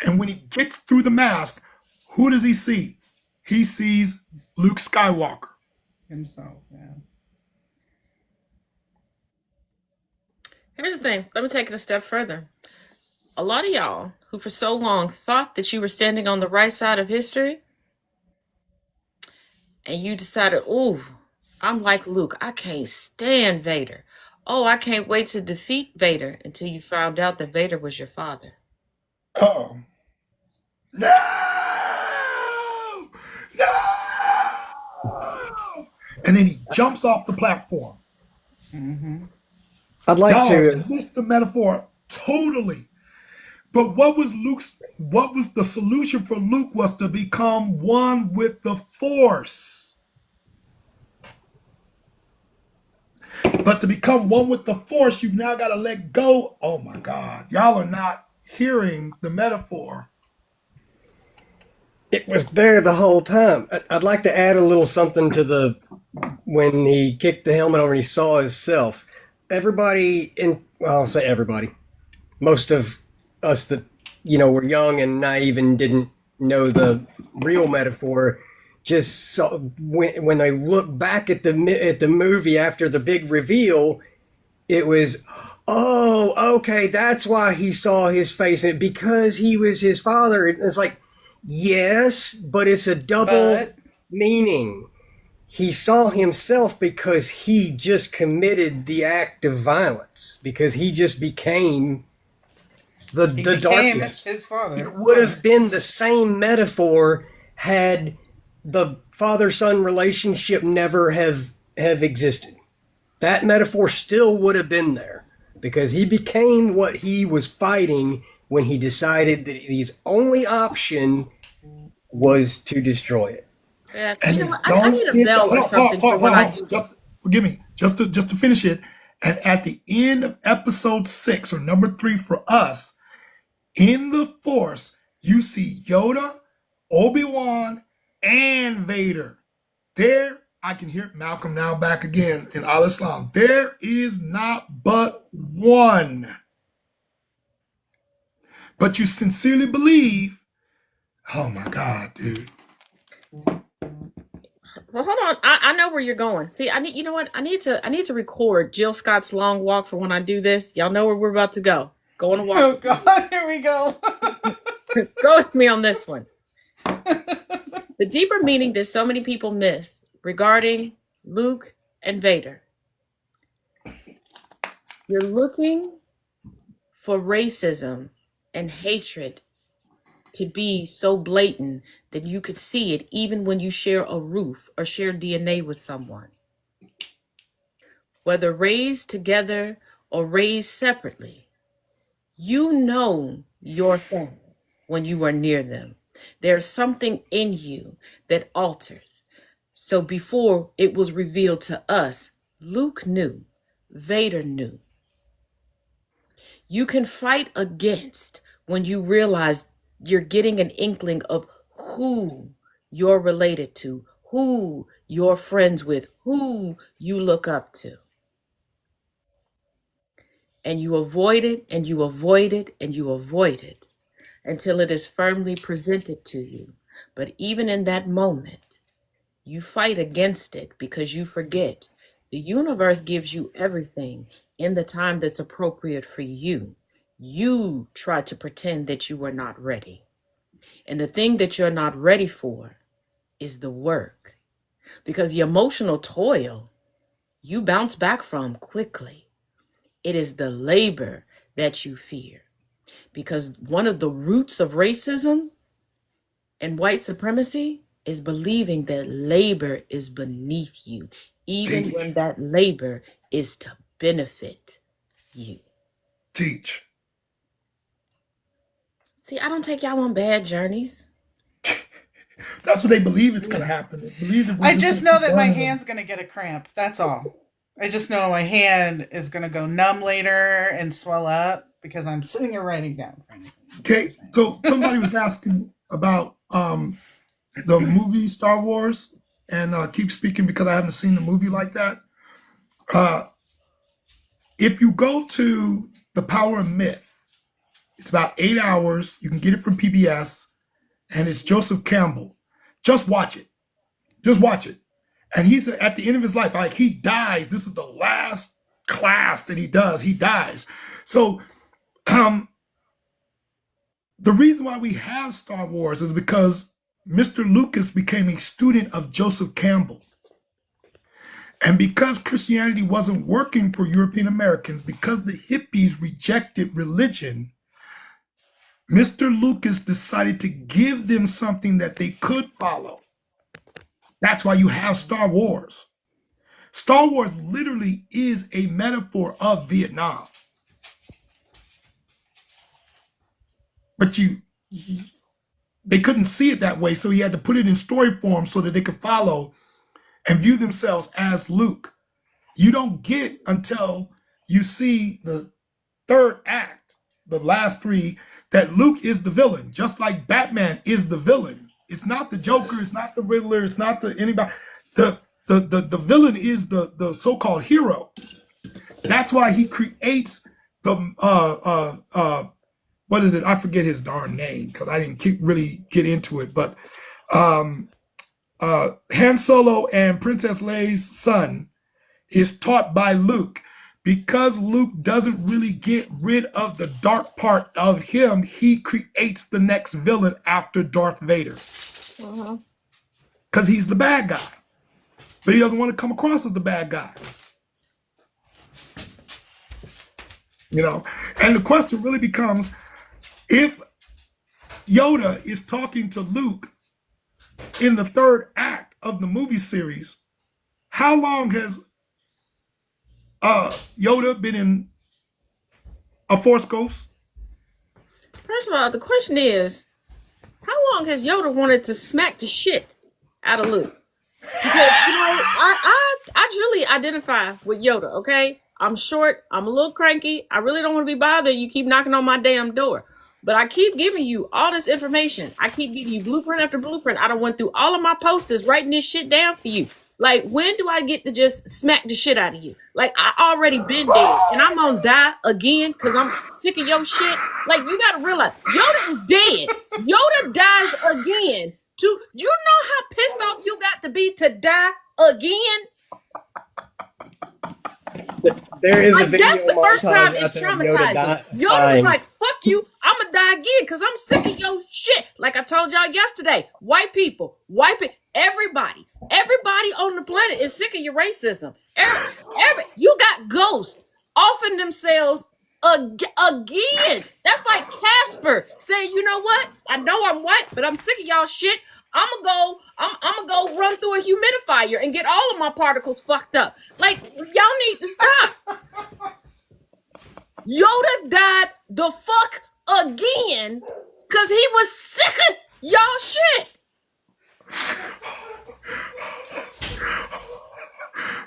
and when he gets through the mask, who does he see? He sees Luke Skywalker. Himself, yeah. Here's the thing. Let me take it a step further. A lot of y'all who for so long thought that you were standing on the right side of history, and you decided, ooh, I'm like Luke. I can't stand Vader. Oh, I can't wait to defeat Vader, until you found out that Vader was your father. Uh-oh. No! No! And then he jumps off the platform. Mm-hmm. I'd like Y'all to. missed the metaphor totally. But what was the solution for Luke was to become one with the Force. But to become one with the Force, you've now got to let go. Oh my God. Y'all are not hearing the metaphor. It was there the whole time. I'd like to add a little something to the when he kicked the helmet over and he saw himself. Everybody well, I'll say everybody. Most of us that were young and naive and didn't know the real metaphor just saw when they look back at the movie after the big reveal, it was, oh, okay, that's why he saw his face in it, because he was his father. It's like, yes, but it's a double But meaning. He saw himself because he just committed the act of violence, because he just became the he became darkness. his father. It would have been the same metaphor had the father-son relationship never have existed. That metaphor still would have been there, because he became what he was fighting when he decided that his only option was to destroy it. Yeah, And you know they what? I need don't a get bell or something for when I do. Just forgive me. Just to finish it. And at the end of episode 6 or number 3 for us, in the Force, you see Yoda, Obi-Wan, and Vader. There, I can hear Malcolm now back again in Al Islam. There is not but one. But you sincerely believe, oh my God, dude. Well, hold on. I know where you're going. See, I need. You know what? I need to record Jill Scott's long walk for when I do this. Y'all know where we're about to go. Go on a walk. Oh God, here we go. Go with me on this one. The deeper meaning that so many people miss regarding Luke and Vader. You're looking for racism and hatred to be so blatant that you could see it even when you share a roof or share DNA with someone. Whether raised together or raised separately, you know your family when you are near them. There's something in you that alters. So before it was revealed to us, Luke knew, Vader knew. You can fight against when you realize you're getting an inkling of who you're related to, who you're friends with, who you look up to. And you avoid it, and you avoid it, and you avoid it until it is firmly presented to you. But even in that moment, you fight against it because you forget the universe gives you everything in the time that's appropriate for you. You try to pretend that you are not ready. And the thing that you're not ready for is the work. Because the emotional toil, you bounce back from quickly. It is the labor that you fear. Because one of the roots of racism and white supremacy is believing that labor is beneath you, even when Teach. that labor is to benefit you. Teach. See, I don't take y'all on bad journeys. That's what they believe it's going to happen. They believe that we're I just gonna know keep that my burning them. hand's going to get a cramp. That's all. I just know my hand is going to go numb later and swell up because I'm sitting here writing down. Okay, so somebody was asking about the movie Star Wars, and keep speaking because I haven't seen the movie like that. If you go to The Power of Myth, it's about 8 hours. You can get it from PBS, and it's Joseph Campbell. Just watch it. Just watch it. And he's at the end of his life, like he dies. This is the last class that he does. He dies. So the reason why we have Star Wars is because Mr. Lucas became a student of Joseph Campbell. And because Christianity wasn't working for European Americans, because the hippies rejected religion, Mr. Lucas decided to give them something that they could follow. That's why you have Star Wars. Star Wars literally is a metaphor of Vietnam. But they couldn't see it that way, so he had to put it in story form so that they could follow and view themselves as Luke. You don't get until you see the third act, the last three, that Luke is the villain, just like Batman is the villain. It's not the Joker, it's not the Riddler, it's not the anybody. The villain is the so-called hero. That's why he creates the what is it? I forget his darn name because I didn't really get into it. But Han Solo and Princess Leia's son is taught by Luke. Because Luke doesn't really get rid of the dark part of him, he creates the next villain after Darth Vader. Because he's the bad guy. But he doesn't want to come across as the bad guy. You know, and the question really becomes, if Yoda is talking to Luke in the third act of the movie series, how long has Yoda been in a Force Ghost? First of all, the question is, how long has Yoda wanted to smack the shit out of Luke? Because, I truly identify with Yoda, okay? I'm short, I'm a little cranky, I really don't want to be bothered. You keep knocking on my damn door. But I keep giving you all this information. I keep giving you blueprint after blueprint. I done went through all of my posters writing this shit down for you. Like, when do I get to just smack the shit out of you? Like, I already been dead, and I'm gonna die again because I'm sick of your shit. Like, you gotta realize, Yoda is dead. Yoda dies again. Do you know how pissed off you got to be to die again? There is a Like, video that's the first time montage it's out there of Yoda traumatizing. Yoda was dying. like, fuck you, I'm gonna die again because I'm sick of your shit. Like I told y'all yesterday, white people, everybody on the planet is sick of your racism. You got ghosts offing themselves again. That's like Casper saying, you know what? I know I'm white, but I'm sick of y'all shit. I'm gonna go run through a humidifier and get all of my particles fucked up. Like, y'all need to stop. Yoda died the fuck again because he was sick of y'all shit.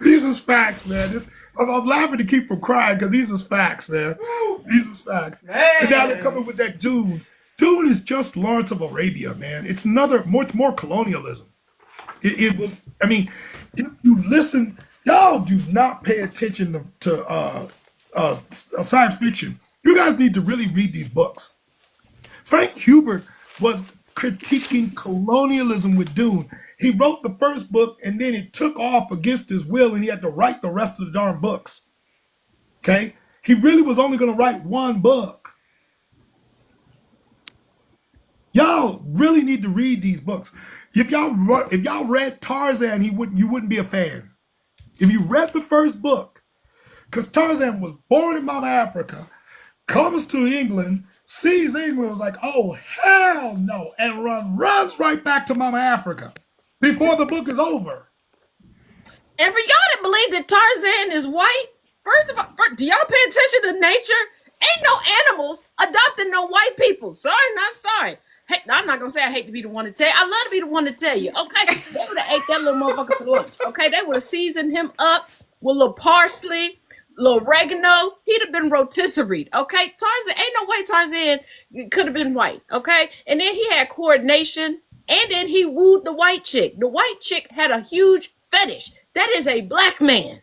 These is facts, man. I'm laughing to keep from crying because these is facts, man. These is facts. Man. And now they're coming with that Dune. Dune is just Lawrence of Arabia, man. It's more colonialism. It was, I mean, if you listen, y'all do not pay attention to science fiction. You guys need to really read these books. Frank Hubert was critiquing colonialism with Dune. He wrote the first book and then it took off against his will and he had to write the rest of the darn books. Okay? He really was only going to write one book. Y'all really need to read these books. If y'all read Tarzan, you wouldn't be a fan. If you read the first book, Because Tarzan was born in Mama Africa, comes to England, sees England, was like, oh, hell no, and runs right back to Mama Africa before the book is over. And for y'all that believe that Tarzan is white, first of all, do y'all pay attention to nature? Ain't no animals adopting no white people. Sorry, not sorry. Hey, I'm not gonna say I hate to be the one to tell you. I love to be the one to tell you. Okay, they would have ate that little motherfucker for lunch. Okay, they would have seasoned him up with a little parsley, little oregano. He'd have been rotisserie. Okay, Tarzan ain't no way Tarzan could have been white. Okay, and then he had coordination, and then he wooed the white chick. The white chick had a huge fetish. That is a black man.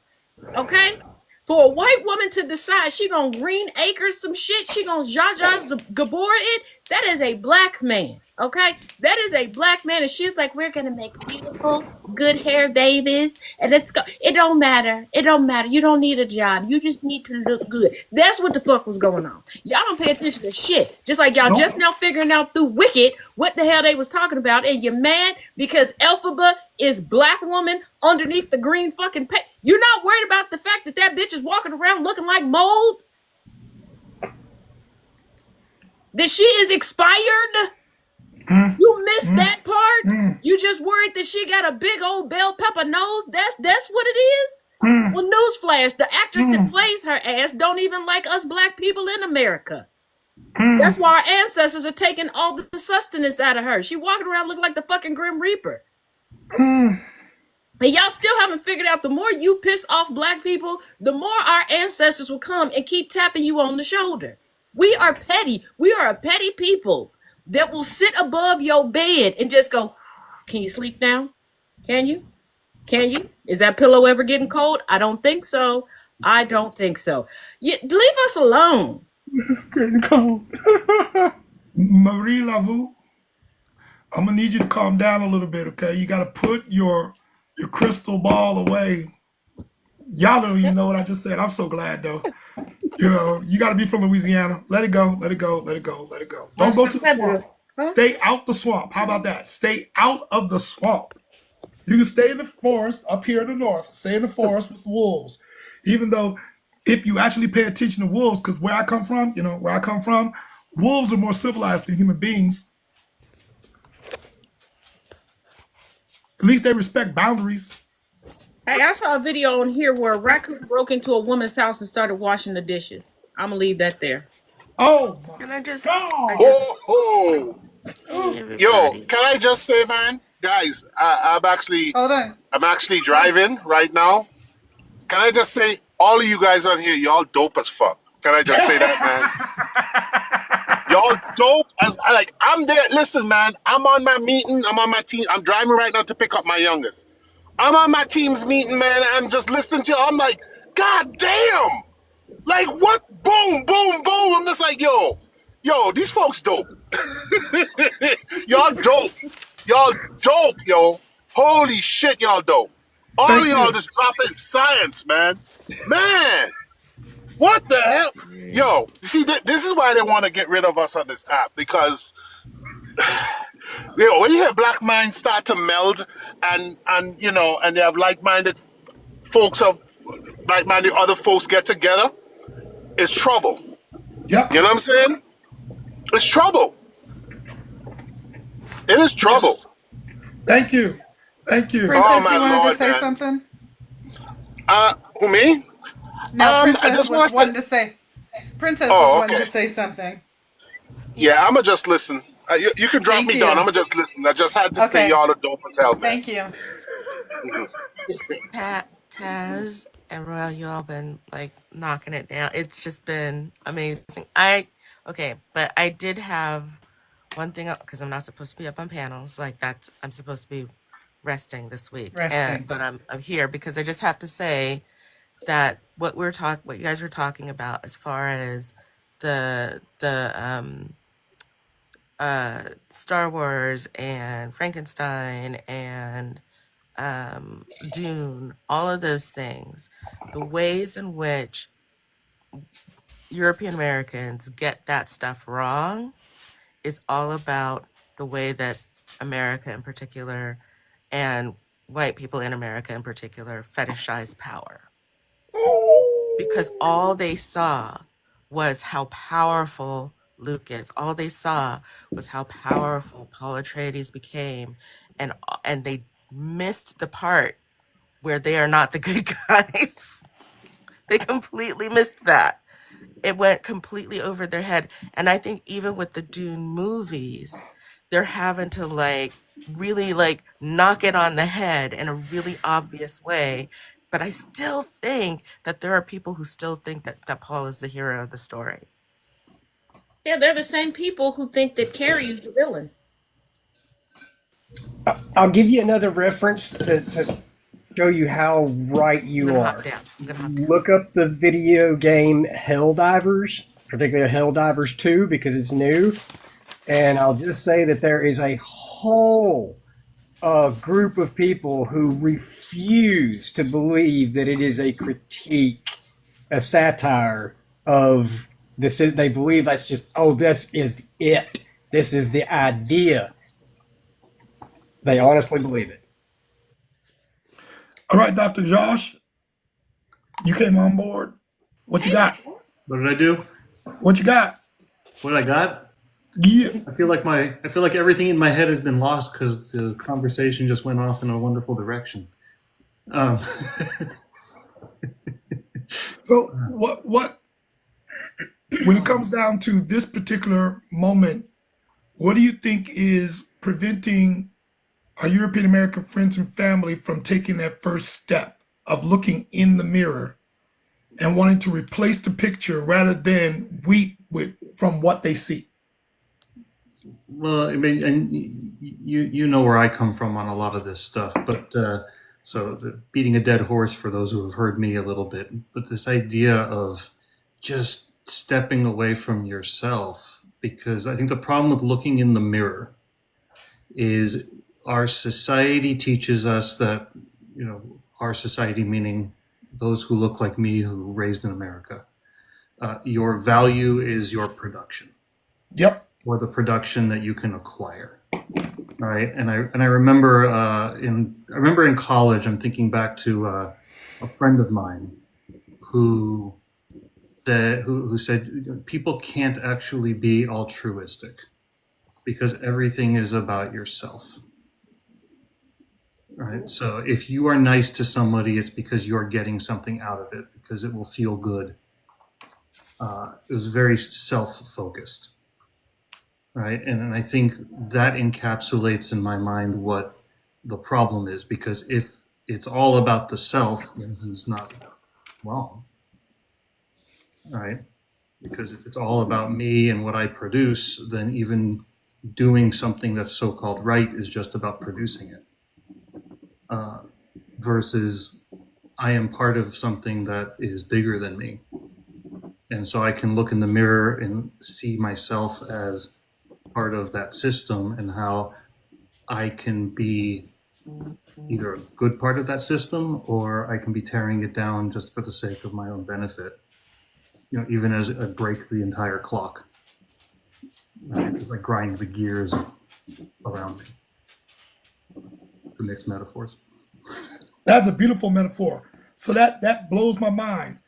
Okay, for a white woman to decide she gonna Green Acres some shit, she gonna Zsa Zsa Gabor it. That is a black man. Okay, that is a black man, and she's like, we're gonna make beautiful, good hair babies, and it's go. It don't matter. It don't matter. You don't need a job. You just need to look good. That's what the fuck was going on. Y'all don't pay attention to shit. Just like y'all just Nope. now figuring out through Wicked what the hell they was talking about, and you're mad because Elphaba is black woman underneath the green fucking pay. You're not worried about the fact that that bitch is walking around looking like mold? That she is expired? You missed that part? You just worried that she got a big old bell pepper nose? That's what it is? Well, newsflash, the actress that plays her ass don't even like us black people in America. That's why our ancestors are taking all the sustenance out of her. She walking around looking like the fucking Grim Reaper. And y'all still haven't figured out the more you piss off black people, the more our ancestors will come and keep tapping you on the shoulder. We are petty. We are a petty people that will sit above your bed and just go, can you sleep now? Can you? Can you? Is that pillow ever getting cold? I don't think so. I don't think so. Leave us alone. Getting cold. Marie Laveau, I'm gonna need you to calm down a little bit, okay? You gotta put your crystal ball away. Y'all don't even know what I just said. I'm so glad though. You know, you gotta be from Louisiana. Let it go, let it go, let it go, let it go. Don't go to the swamp. Stay out the swamp. How about that? Stay out of the swamp. You can stay in the forest up here in the north. Stay in the forest with the wolves. Even though if you actually pay attention to wolves, because where I come from, wolves are more civilized than human beings. At least they respect boundaries. Hey, I saw a video on here where a raccoon broke into a woman's house and started washing the dishes. I'm gonna leave that there. Oh my And I just, God. Oh, hey yo, everybody. can I just say, man, guys, Hold on. I'm actually driving right now. Can I just say, all of you guys on here, y'all dope as fuck. Can I just say that, man? Y'all dope as like I'm there. Listen, man, I'm on my meeting. I'm on my team. I'm driving right now to pick up my youngest. I'm on my team's meeting, man. I'm just listening to you. I'm like, God damn! Like what? Boom, boom, boom. I'm just like, yo, these folks dope. Y'all dope. Y'all dope, yo. Holy shit, y'all dope. All of Thank y'all you. just dropping science, man. Man, what the hell? Great. Yo, you see, this is why they want to get rid of us on this app because when you hear black minds start to meld and and they have like-minded folks of like-minded other folks get together, it's trouble. Yep. You know what I'm saying? It's trouble. It is trouble. Thank you. Thank you. Oh Princess, my you wanted to lord, say man. something? Who me? No, I Princess just was want to say. wanting to say. Princess was Oh, wanting okay. to say something. Yeah. Yeah, I'ma just listen. You can drop Thank me down. you. I'ma just listen. I just had to say Okay. y'all are dope as hell, man. Thank you. Mhm. Taz and Royal, you all been like knocking it down. It's just been amazing. But I did have one thing up because I'm not supposed to be up on panels like that. I'm supposed to be resting this week, and Resting. but I'm here because I just have to say that what you guys were talking about as far as the Star Wars and Frankenstein and Dune, all of those things, the ways in which European Americans get that stuff wrong is all about the way that America in particular and white people in America in particular fetishize power. because all they saw was how powerful Luke is. All they saw was how powerful Paul Atreides became, and they missed the part where they are not the good guys. They completely missed that. It went completely over their head. And I think even with the Dune movies, they're having to like really like knock it on the head in a really obvious way. But I still think that there are people who still think that Paul is the hero of the story. Yeah, they're the same people who think that Carrie is the villain. I'll give you another reference to show you how right I'm you gonna hop are. down. I'm gonna hop down. Look up the video game Helldivers, particularly Helldivers 2, because it's new. And I'll just say that there is a whole group of people who refuse to believe that it is a critique, a satire of this. They believe that's just, oh, this is it. This is the idea. They honestly believe it. All right, Dr. Josh, you came on board. What you got? What did I do? What you got? What I got? Yeah. I feel like everything in my head has been lost because the conversation just went off in a wonderful direction. Um, So what when it comes down to this particular moment, what do you think is preventing our European American friends and family from taking that first step of looking in the mirror and wanting to replace the picture rather than weep with from what they see? well, I mean, and you know where I come from on a lot of this stuff, but beating a dead horse for those who have heard me a little bit, but this idea of just stepping away from yourself, because I think the problem with looking in the mirror is our society teaches us that, our society meaning those who look like me who were raised in America, your value is your production Yep. or the production that you can acquire. All right, and I remember in college. I'm thinking back to a friend of mine who said people can't actually be altruistic because everything is about yourself. Right. So if you are nice to somebody, it's because you're getting something out of it because it will feel good. It was very self-focused. Right. And I think that encapsulates in my mind what the problem is, because if it's all about the self, then he's not wrong. Right. Because if it's all about me and what I produce, then even doing something that's so-called right is just about producing it. Versus I am part of something that is bigger than me. And so I can look in the mirror and see myself as part of that system and how I can be either a good part of that system or I can be tearing it down just for the sake of my own benefit. Even as I break the entire clock. Right? As I grind the gears around me. To mix metaphors. That's a beautiful metaphor. So that blows my mind.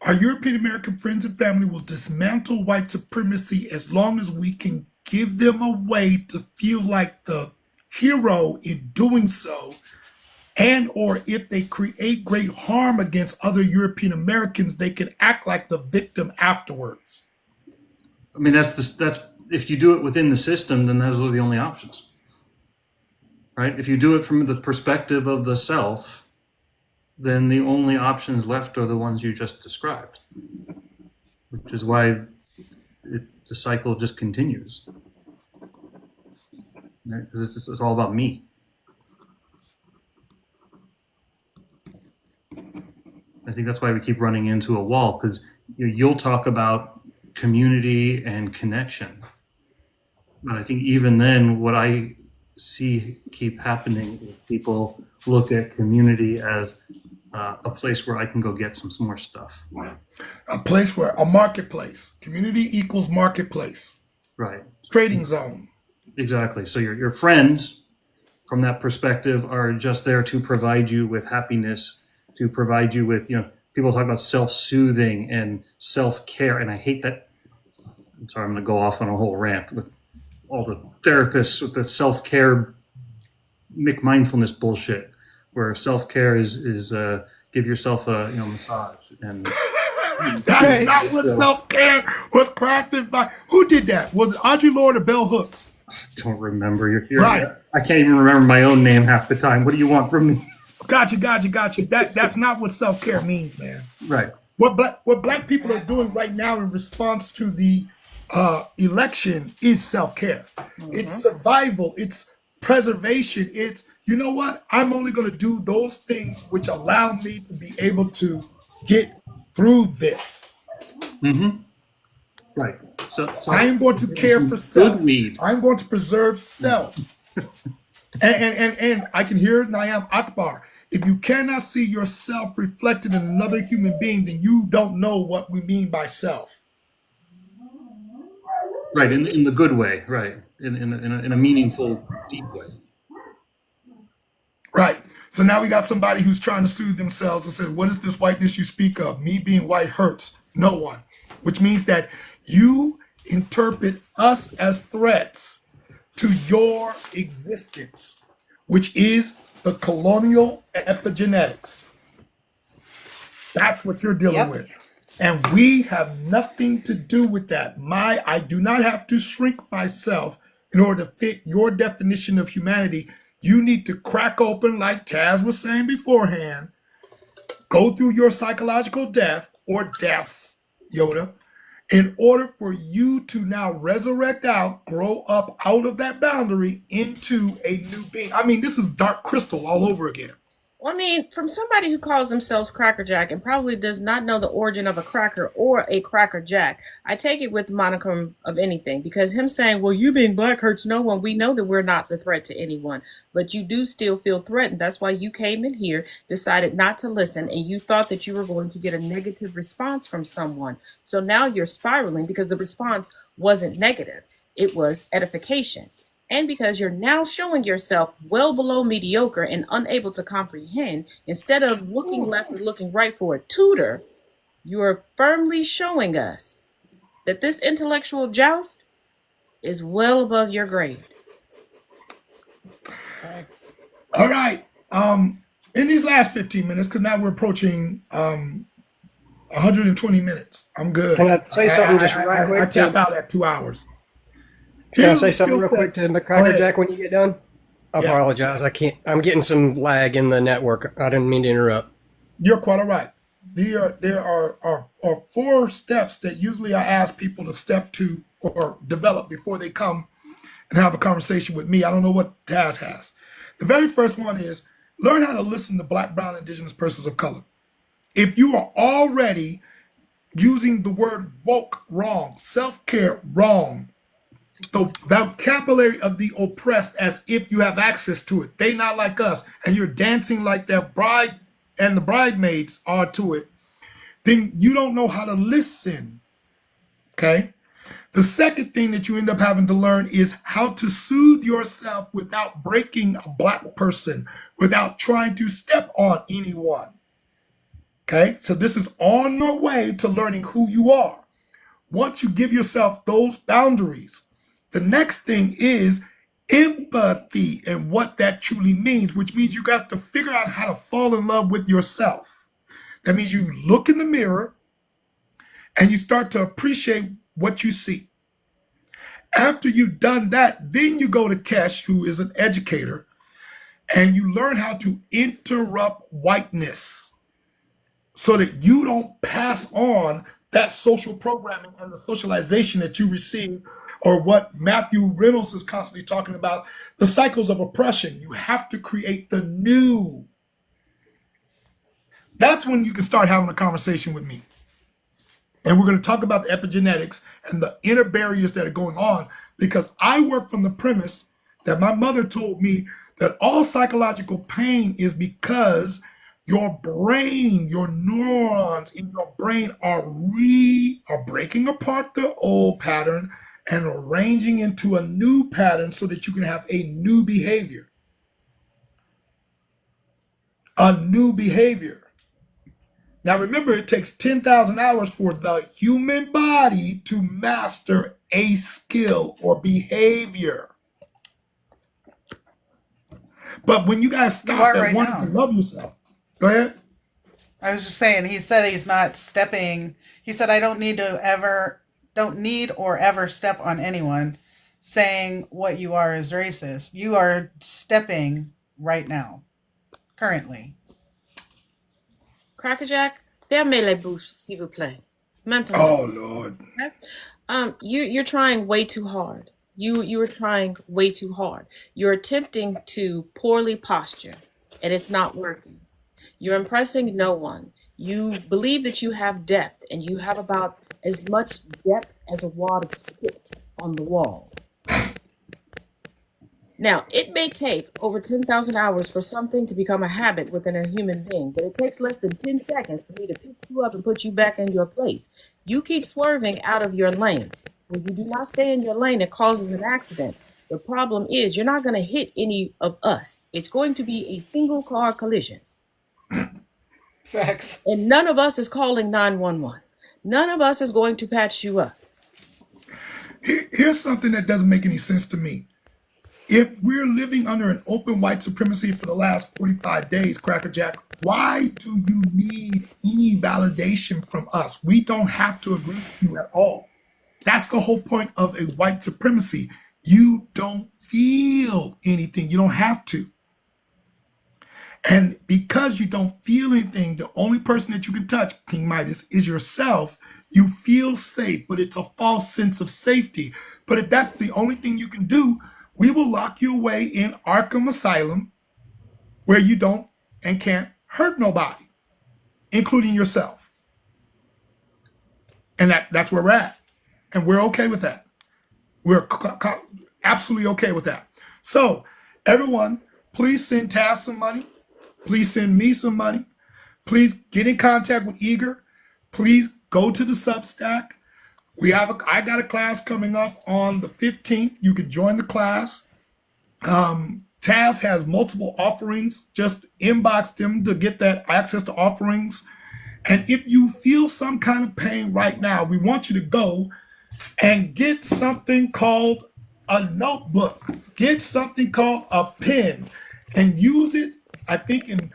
Our European American friends and family will dismantle white supremacy as long as we can give them a way to feel like the hero in doing so, and or if they create great harm against other European Americans, they can act like the victim afterwards. I mean, that's if you do it within the system, then those are the only options. Right? If you do it from the perspective of the self, then the only options left are the ones you just described, which is why the cycle just continues. Right? Because it's all about me. I think that's why we keep running into a wall, because you'll talk about community and connection. But I think even then, what I see keep happening is people look at community as a place where I can go get some more stuff. A place where a marketplace, community equals marketplace, Right. trading zone. Exactly. So your friends, from that perspective, are just there to provide you with happiness, to provide you with people talk about self-soothing and self-care, and I hate that. I'm sorry, I'm going to go off on a whole rant with all the therapists with the self-care mindfulness bullshit, where self-care is give yourself a massage and That's Right. not what self-care was crafted by. Who did that? Was it Audre Lorde or Bell Hooks? don't remember. Right. I can't even remember my own name half the time. What do you want from me? Gotcha. That's not what self-care means, man. Right. What black people are doing right now in response to the election is self-care. It's survival. It's preservation. It's, you know what? I'm only going to do those things which allow me to be able to get through this. Mm-hmm. Right. So I am going to care for good self. weed. I'm going to preserve self. And I can hear Nayam Akbar. If you cannot see yourself reflected in another human being, then you don't know what we mean by self. Right. In the good way. Right. In a meaningful, deep way. Right. So now we got somebody who's trying to soothe themselves and says, what is this whiteness you speak of? Me being white hurts no one, which means that you interpret us as threats to your existence, which is the colonial epigenetics. That's what you're dealing Yep. with. And we have nothing to do with that. I do not have to shrink myself in order to fit your definition of humanity. You need to crack open, like Taz was saying beforehand, go through your psychological death or deaths, Yoda, in order for you to now resurrect out, grow up out of that boundary into a new being. I mean, this is Dark Crystal all over again. Well, I mean, from somebody who calls themselves Cracker Jack and probably does not know the origin of a cracker or a Cracker Jack, I take it with the monicum of anything, because him saying, well, you being black hurts no one, we know that we're not the threat to anyone, but you do still feel threatened. That's why you came in here, decided not to listen, and you thought that you were going to get a negative response from someone. So now you're spiraling because the response wasn't negative, it was edification. And because you're now showing yourself well below mediocre and unable to comprehend, instead of looking left and looking right for a tutor, you are firmly showing us that this intellectual joust is well above your grade. All right. In these last 15 minutes, because now we're approaching 120 minutes. I'm good. Can I say something just right quick? I tap out at 2 hours. Can I Here's say the something skill real set. quick to Go Cracker ahead. Jack when you get done? I Yeah. apologize. I can't. I'm getting some lag in the network. I didn't mean to interrupt. You're quite all right. There are 4 steps that usually I ask people to step to or develop before they come and have a conversation with me. I don't know what Taz has. The very first one is learn how to listen to Black, Brown, Indigenous persons of color. If you are already using the word woke wrong, self-care wrong, the vocabulary of the oppressed as if you have access to it, they not like us, and you're dancing like their bride and the bridesmaids are to it, then you don't know how to listen. Okay. The second thing that you end up having to learn is how to soothe yourself without breaking a black person, without trying to step on anyone. Okay. So this is on your way to learning who you are. Once you give yourself those boundaries, the next thing is empathy and what that truly means, which means you got to figure out how to fall in love with yourself. That means you look in the mirror and you start to appreciate what you see. After you've done that, then you go to Kesh, who is an educator, and you learn how to interrupt whiteness so that you don't pass on that social programming and the socialization that you receive, or what Matthew Reynolds is constantly talking about, the cycles of oppression. You have to create the new. That's when you can start having a conversation with me. And we're going to talk about the epigenetics and the inner barriers that are going on, because I work from the premise that my mother told me that all psychological pain is because your brain, your neurons in your brain are breaking apart the old pattern and arranging into a new pattern so that you can have a new behavior. A new behavior. Now remember, it takes 10,000 hours for the human body to master a skill or behavior. But when you guys You stop are at right wanting to now. love yourself, go ahead. I was just saying, he said he's not stepping. He said, I don't need or ever step on anyone. Saying what you are is racist. You are stepping right now, currently. Crackerjack, fermez les bouches, s'il vous plaît. Maintenant. Oh Lord. You're trying way too hard. You are trying way too hard. You're attempting to poorly posture, and it's not working. You're impressing no one. You believe that you have depth, and you have about as much depth as a wad of spit on the wall. Now, it may take over 10,000 hours for something to become a habit within a human being, but it takes less than 10 seconds for me to pick you up and put you back in your place. You keep swerving out of your lane. When you do not stay in your lane, it causes an accident. The problem is you're not going to hit any of us. It's going to be a single car collision. Facts. And none of us is calling 911. None of us is going to patch you up. Here's something that doesn't make any sense to me. If we're living under an open white supremacy for the last 45 days, Crackerjack, why do you need any validation from us? We don't have to agree with you at all. That's the whole point of a white supremacy. You don't feel anything. You don't have to. And because you don't feel anything, the only person that you can touch, King Midas, is yourself. You feel safe, but it's a false sense of safety. But if that's the only thing you can do, we will lock you away in Arkham Asylum where you don't and can't hurt nobody, including yourself. And that's where we're at. And we're okay with that. We're absolutely okay with that. So, everyone, please send Taz some money. Please send me some money. Please get in contact with Eager. Please go to the Substack. I got a class coming up on the 15th. You can join the class. Taz has multiple offerings. Just inbox them to get that access to offerings. And if you feel some kind of pain right now, we want you to go and get something called a notebook. Get something called a pen and use it. I think in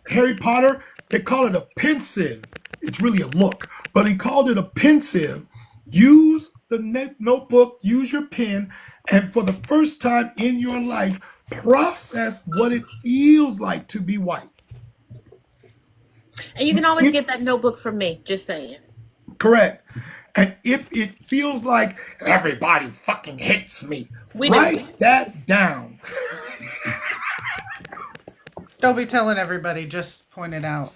Harry Potter, they call it a pensive. It's really a look, but he called it a pensive. Use the notebook, use your pen, and for the first time in your life, process what it feels like to be white. And you can always get that notebook from me, just saying. Correct. And if it feels like everybody fucking hates me, write that down. Don't be telling everybody, just point it out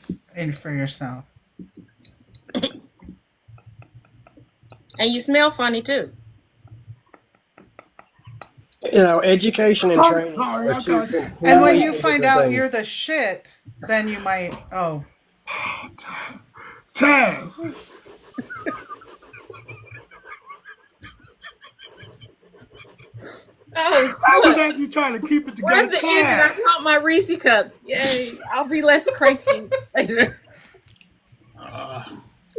for yourself. And you smell funny too. You know, education and I'm training. sorry, are two And when completely you find different out things. you're the shit, then you might, Taz. Oh, I was look, actually trying to keep it we're together. at the end and I caught my Reese cups. Yay. I'll be less cranky later.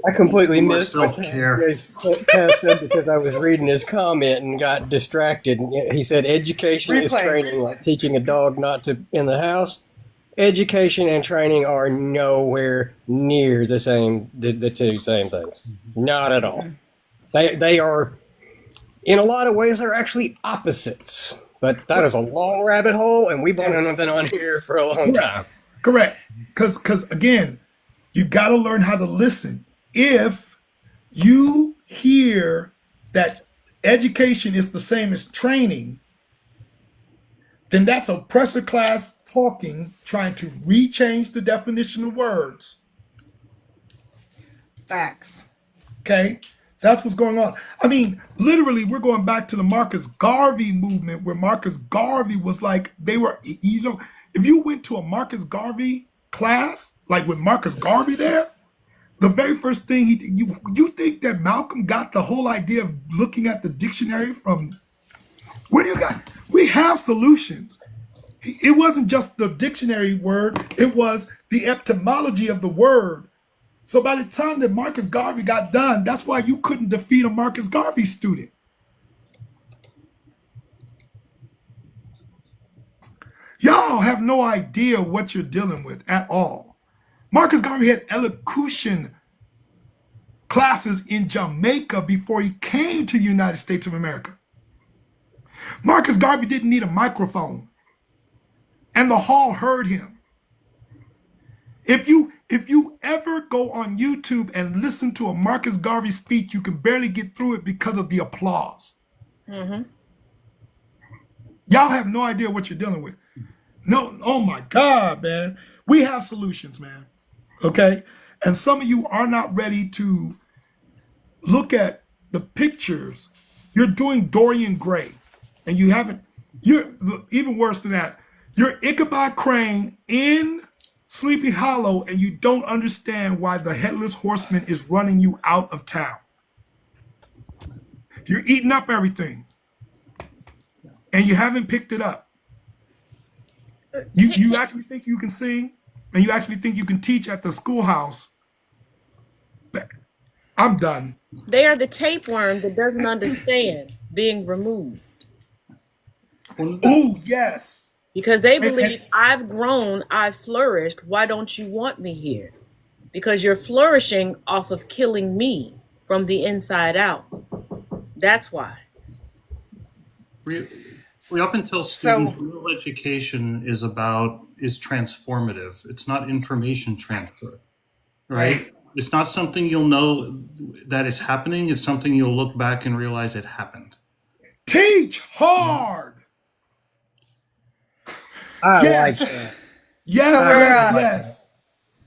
I completely More missed what self-care. Taz said because I was reading his comment and got distracted. And he said education is Replay. training, like teaching a dog not to in the house. Education and training are nowhere near the same, the two same things. Not at all. They are, in a lot of ways, they're actually opposites. But that is a long rabbit hole, and we've been on here for a long time. Correct. Because again, you got to learn how to listen. If you hear that education is the same as training, then that's oppressor class talking, trying to rechange the definition of words. facts. Okay? That's what's going on. I mean, literally, we're going back to the Marcus Garvey movement where Marcus Garvey was like, if you went to a Marcus Garvey class, like with Marcus Garvey there, the very first thing you think that Malcolm got the whole idea of looking at the dictionary from, where do you got? We have solutions. It wasn't just the dictionary word, it was the etymology of the word. So by the time that Marcus Garvey got done, that's why you couldn't defeat a Marcus Garvey student. Y'all have no idea what you're dealing with at all. Marcus Garvey had elocution classes in Jamaica before he came to the United States of America. Marcus Garvey didn't need a microphone, and the hall heard him. If you ever go on YouTube and listen to a Marcus Garvey speech, you can barely get through it because of the applause. Mm-hmm. Y'all have no idea what you're dealing with. No, oh my God, man. We have solutions, man. Okay? And some of you are not ready to look at the pictures. You're doing Dorian Gray, and you haven't, you're even worse than that. You're Ichabod Crane in Sleepy Hollow, and you don't understand why the headless horseman is running you out of town. You're eating up everything, and you haven't picked it up. You actually think you can sing, and you actually think you can teach at the schoolhouse. I'm done. They are the tapeworm that doesn't understand being removed Oh, yes. because they And, believe I've grown, I've flourished. Why don't you want me here? Because you're flourishing off of killing me from the inside out. That's why. We often tell students So, real education is transformative. It's not information transfer, right? right. It's not something you'll know that it's happening. It's something you'll look back and realize it happened. teach hard. I Yes. like that. Yes, So we're yes, Like yes.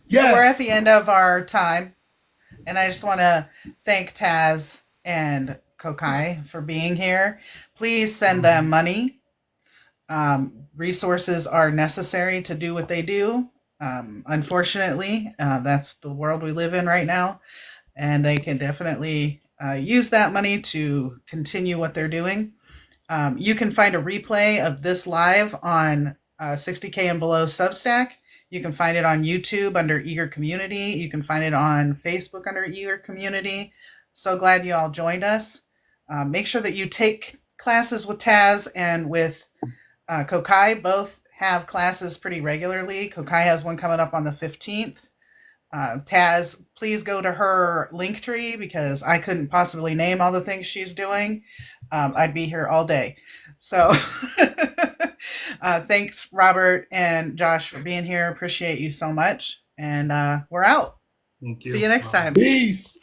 so we're at Yes. the end of our time, and I just want to thank Taz and Kokai for being here. Please send them money. Resources are necessary to do what they do. Unfortunately, that's the world we live in right now, and they can definitely use that money to continue what they're doing. You can find a replay of this live on 60K and Below Substack. You can find it on YouTube under Eager Community. You can find it on Facebook under Eager Community. So glad you all joined us. Make sure that you take classes with Taz and with Kokai. Both have classes pretty regularly. Kokai has one coming up on the 15th. Taz, please go to her link tree because I couldn't possibly name all the things she's doing. I'd be here all day. So thanks, Robert and Josh, for being here. Appreciate you so much. And we're out. Thank you. See you next time. Peace.